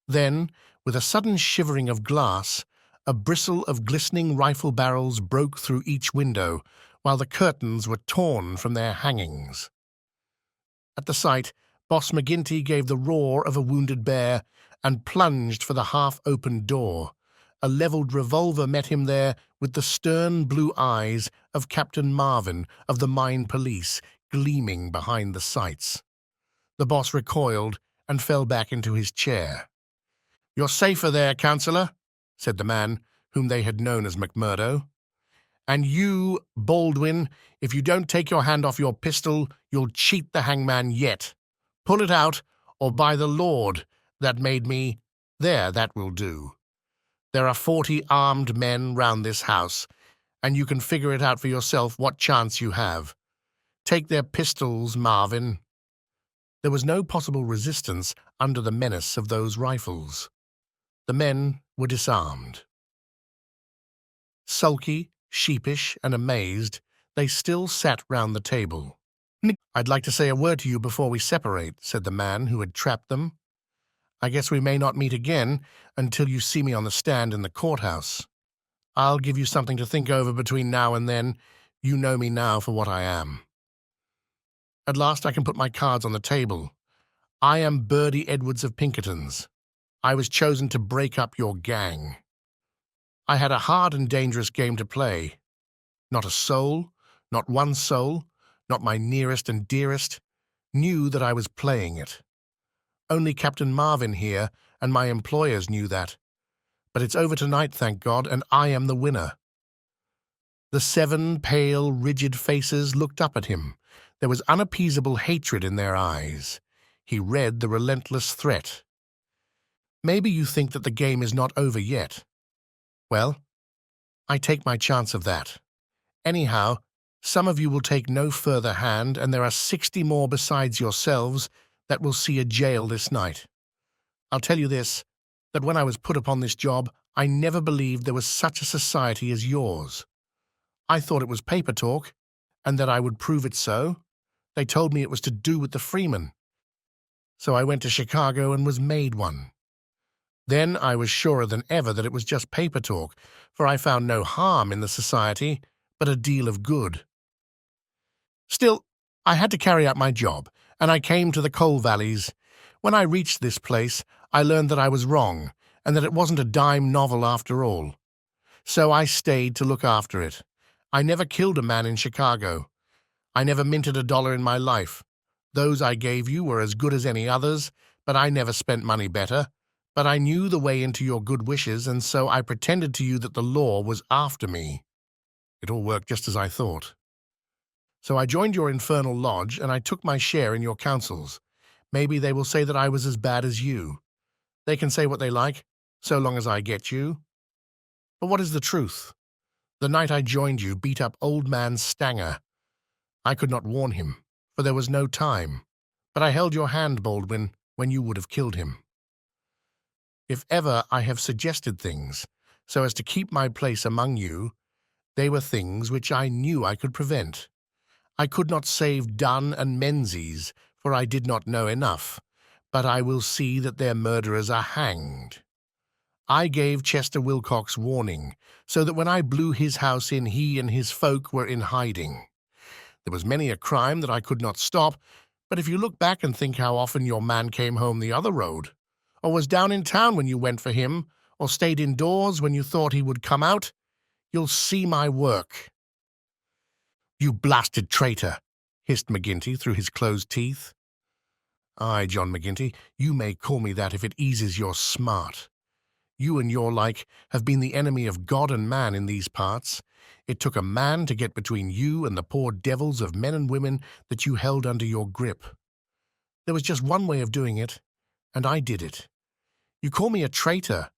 Then, with a sudden shivering of glass, a bristle of glistening rifle barrels broke through each window, while the curtains were torn from their hangings. At the sight, Boss McGinty gave the roar of a wounded bear and plunged for the half-opened door. A levelled revolver met him there with the stern blue eyes of Captain Marvin of the Mine Police gleaming behind the sights. The boss recoiled and fell back into his chair. "You're safer there, Councillor," said the man whom they had known as McMurdo. "And you, Baldwin, if you don't take your hand off your pistol, you'll cheat the hangman yet. Pull it out, or by the Lord that made me— There, that will do. There are 40 armed men round this house, and you can figure it out for yourself what chance you have. Take their pistols, Marvin." There was no possible resistance under the menace of those rifles. The men were disarmed. Sulky, sheepish, and amazed, they still sat round the table. "I'd like to say a word to you before we separate," said the man who had trapped them. "I guess we may not meet again until you see me on the stand in the courthouse. I'll give you something to think over between now and then. You know me now for what I am. At last I can put my cards on the table. I am Bertie Edwards of Pinkerton's. I was chosen to break up your gang. I had a hard and dangerous game to play. Not a soul, not one soul, not my nearest and dearest, knew that I was playing it. Only Captain Marvin here and my employers knew that. But it's over tonight, thank God, and I am the winner." The 7 pale, rigid faces looked up at him. There was unappeasable hatred in their eyes. He read the relentless threat. "Maybe you think that the game is not over yet. Well, I take my chance of that. Anyhow, some of you will take no further hand, and there are 60 more besides yourselves that will see a jail this night. I'll tell you this, that when I was put upon this job, I never believed there was such a society as yours. I thought it was paper talk, and that I would prove it so. They told me it was to do with the freemen. So I went to Chicago and was made one. Then I was surer than ever that it was just paper talk, for I found no harm in the society, but a deal of good. Still, I had to carry out my job, and I came to the coal valleys. When I reached this place, I learned that I was wrong, and that it wasn't a dime novel after all. So I stayed to look after it. I never killed a man in Chicago. I never minted a dollar in my life. Those I gave you were as good as any others, but I never spent money better. But I knew the way into your good wishes, and so I pretended to you that the law was after me. It all worked just as I thought. So I joined your infernal lodge, and I took my share in your councils. Maybe they will say that I was as bad as you. They can say what they like, so long as I get you. But what is the truth? The night I joined you beat up old man Stanger. I could not warn him, for there was no time, but I held your hand, Baldwin, when you would have killed him. If ever I have suggested things so as to keep my place among you, they were things which I knew I could prevent. I could not save Dunn and Menzies, for I did not know enough, but I will see that their murderers are hanged. I gave Chester Wilcox warning, so that when I blew his house in, he and his folk were in hiding. There was many a crime that I could not stop, but if you look back and think how often your man came home the other road, or was down in town when you went for him, or stayed indoors when you thought he would come out, you'll see my work." "You blasted traitor," hissed McGinty through his closed teeth. "Aye, John McGinty, you may call me that if it eases your smart. You and your like have been the enemy of God and man in these parts. It took a man to get between you and the poor devils of men and women that you held under your grip. There was just one way of doing it, and I did it. You call me a traitor,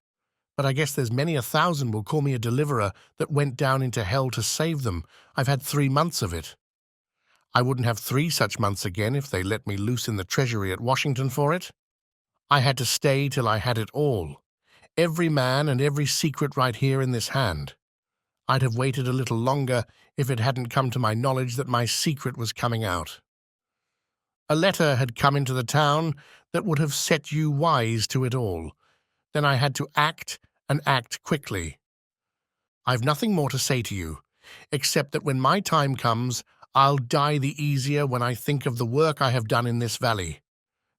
but I guess there's many 1,000 will call me a deliverer that went down into hell to save them. I've had 3 months of it. I wouldn't have 3 such months again if they let me loose in the treasury at Washington for it. I had to stay till I had it all. Every man and every secret right here in this hand. I'd have waited a little longer if it hadn't come to my knowledge that my secret was coming out. A letter had come into the town that would have set you wise to it all. Then I had to act, and act quickly. I've nothing more to say to you, except that when my time comes, I'll die the easier when I think of the work I have done in this valley.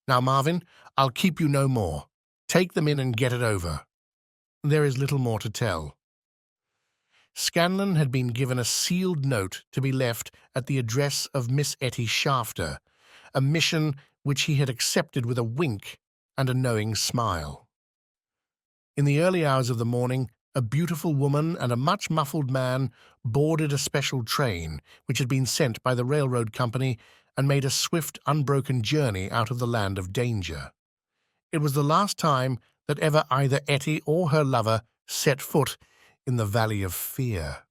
Now, Marvin, I'll keep you no more. Take them in and get it over." There is little more to tell. Scanlon had been given a sealed note to be left at the address of Miss Etty Shafter, a mission which he had accepted with a wink and a knowing smile. In the early hours of the morning, a beautiful woman and a much-muffled man boarded a special train which had been sent by the railroad company and made a swift, unbroken journey out of the land of danger. It was the last time that ever either Etty or her lover set foot in the Valley of Fear.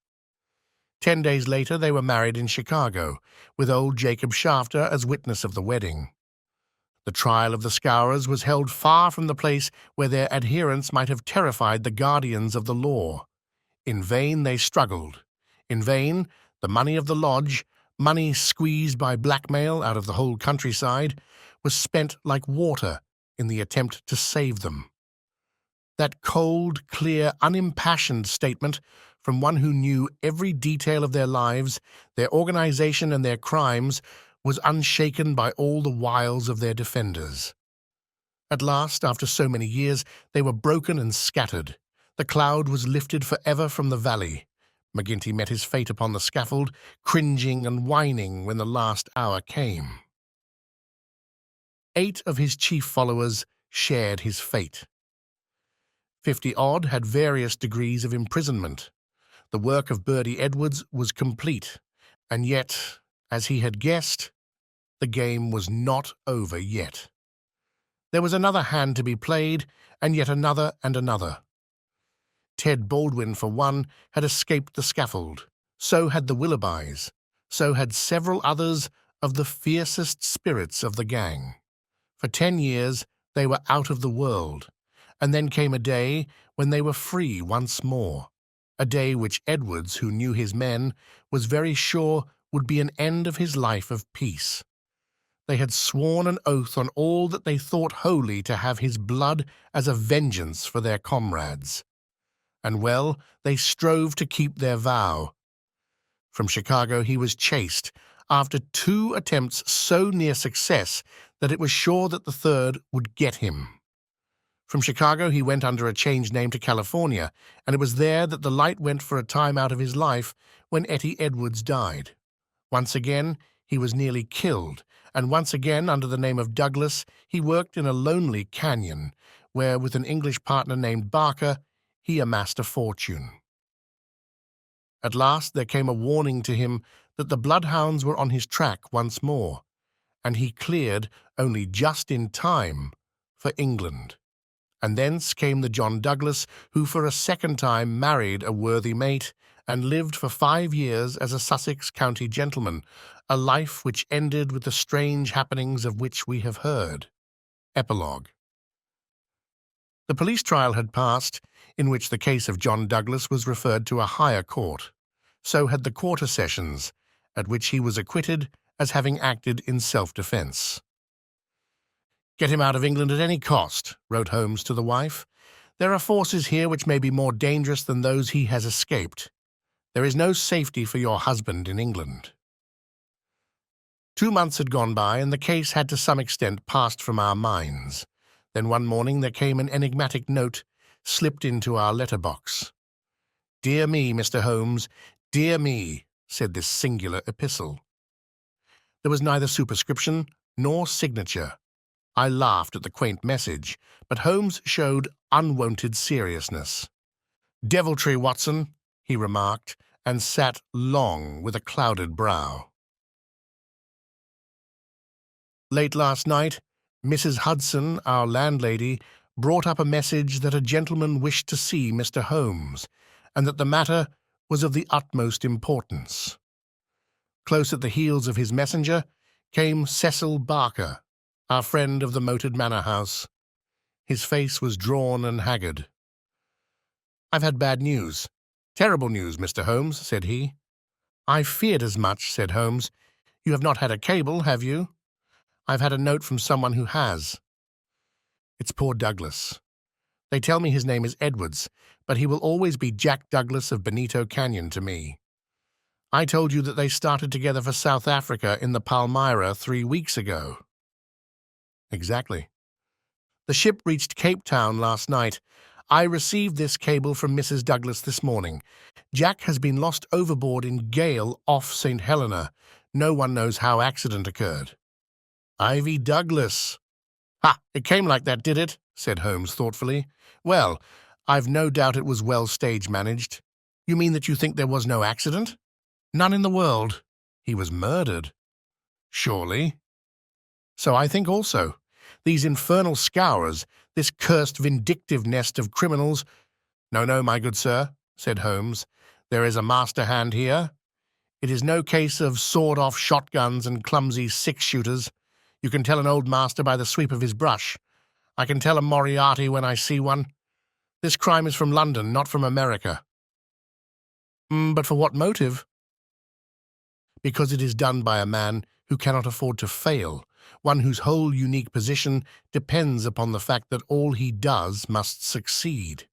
10 days later they were married in Chicago, with old Jacob Shafter as witness of the wedding. The trial of the Scourers was held far from the place where their adherents might have terrified the guardians of the law. In vain they struggled. In vain the money of the lodge, money squeezed by blackmail out of the whole countryside, was spent like water in the attempt to save them. That cold, clear, unimpassioned statement from one who knew every detail of their lives, their organization and their crimes, was unshaken by all the wiles of their defenders. At last, after so many years, they were broken and scattered. The cloud was lifted forever from the valley. McGinty met his fate upon the scaffold, cringing and whining when the last hour came. 8 of his chief followers shared his fate. 50-odd had various degrees of imprisonment. The work of Bertie Edwards was complete, and yet, as he had guessed, the game was not over yet. There was another hand to be played, and yet another and another. Ted Baldwin, for one, had escaped the scaffold. So had the Willoughbys. So had several others of the fiercest spirits of the gang. For 10 years they were out of the world, and then came a day when they were free once more, a day which Edwards, who knew his men, was very sure would be an end of his life of peace. They had sworn an oath on all that they thought holy to have his blood as a vengeance for their comrades. And well, they strove to keep their vow. From Chicago he was chased, after 2 attempts so near success that it was sure that the third would get him. From Chicago he went under a changed name to California, and it was there that the light went for a time out of his life when Etty Edwards died. Once again he was nearly killed, and once again under the name of Douglas he worked in a lonely canyon, where with an English partner named Barker he amassed a fortune. At last there came a warning to him that the bloodhounds were on his track once more, and he cleared only just in time for England. And thence came the John Douglas, who for a second time married a worthy mate, and lived for 5 years as a Sussex county gentleman, a life which ended with the strange happenings of which we have heard. Epilogue. The police trial had passed, in which the case of John Douglas was referred to a higher court. So had the quarter sessions, at which he was acquitted as having acted in self-defence. "Get him out of England at any cost," wrote Holmes to the wife. There are forces here which may be more dangerous than those he has escaped. There is no safety for your husband in England." 2 months had gone by, and the case had to some extent passed from our minds. Then one morning there came an enigmatic note slipped into our letterbox. "Dear me, Mr. Holmes, dear me," said this singular epistle. There was neither superscription nor signature. I laughed at the quaint message, but Holmes showed unwonted seriousness. "Deviltry, Watson," he remarked, and sat long with a clouded brow. Late last night, Mrs. Hudson, our landlady, brought up a message that a gentleman wished to see Mr. Holmes, and that the matter was of the utmost importance. Close at the heels of his messenger came Cecil Barker, our friend of the moated manor house. His face was drawn and haggard. "I've had bad news. Terrible news, Mr. Holmes," said he. "I feared as much," said Holmes. "You have not had a cable, have you?" "I've had a note from someone who has. It's poor Douglas. They tell me his name is Edwards, but he will always be Jack Douglas of Benito Canyon to me. I told you that they started together for South Africa in the Palmyra 3 weeks ago." "Exactly." "The ship reached Cape Town last night. I received this cable from Mrs. Douglas this morning. Jack has been lost overboard in gale off St. Helena. No one knows how accident occurred." "Ivy Douglas." "Ha! It came like that, did it?" said Holmes thoughtfully. "Well, I've no doubt it was well stage-managed. You mean that you think there was no accident?" "None in the world. He was murdered." "Surely." "So I think also. These infernal scourers, this cursed vindictive nest of criminals—" No, my good sir," said Holmes. "There is a master-hand here. It is no case of sawed-off shotguns and clumsy six-shooters. You can tell an old master by the sweep of his brush. I can tell a Moriarty when I see one. This crime is from London, not from America." "But for what motive?" "Because it is done by a man who cannot afford to fail, one whose whole unique position depends upon the fact that all he does must succeed.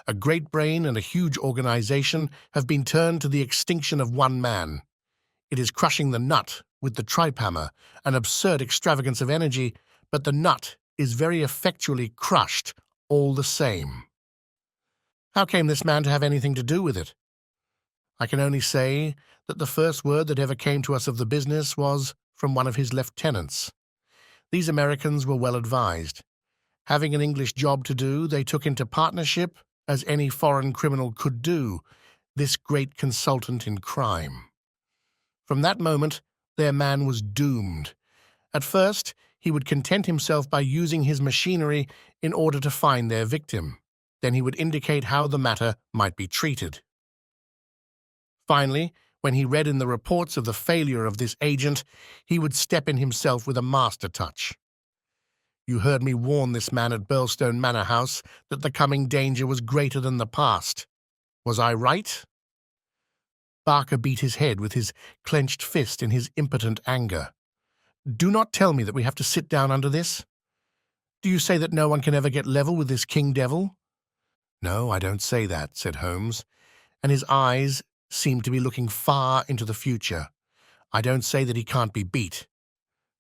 A great brain and a huge organization have been turned to the extinction of one man. It is crushing the nut with the tripe-hammer, an absurd extravagance of energy, but the nut is very effectually crushed all the same." "How came this man to have anything to do with it?" "I can only say that the first word that ever came to us of the business was from one of his lieutenants. These Americans were well advised. Having an English job to do, they took into partnership, as any foreign criminal could do, this great consultant in crime. From that moment, their man was doomed. At first, he would content himself by using his machinery in order to find their victim. Then he would indicate how the matter might be treated. Finally, when he read in the reports of the failure of this agent, he would step in himself with a master touch. You heard me warn this man at Birlstone Manor House that the coming danger was greater than the past. Was I right?" Barker beat his head with his clenched fist in his impotent anger. "Do not tell me that we have to sit down under this. Do you say that no one can ever get level with this king devil?" "No, I don't say that," said Holmes, and his eyes seemed to be looking far into the future. "I don't say that he can't be beat.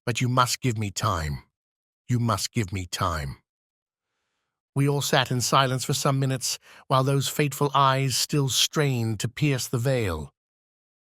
But you must give me time. You must give me time." We all sat in silence for some minutes, while those fateful eyes still strained to pierce the veil.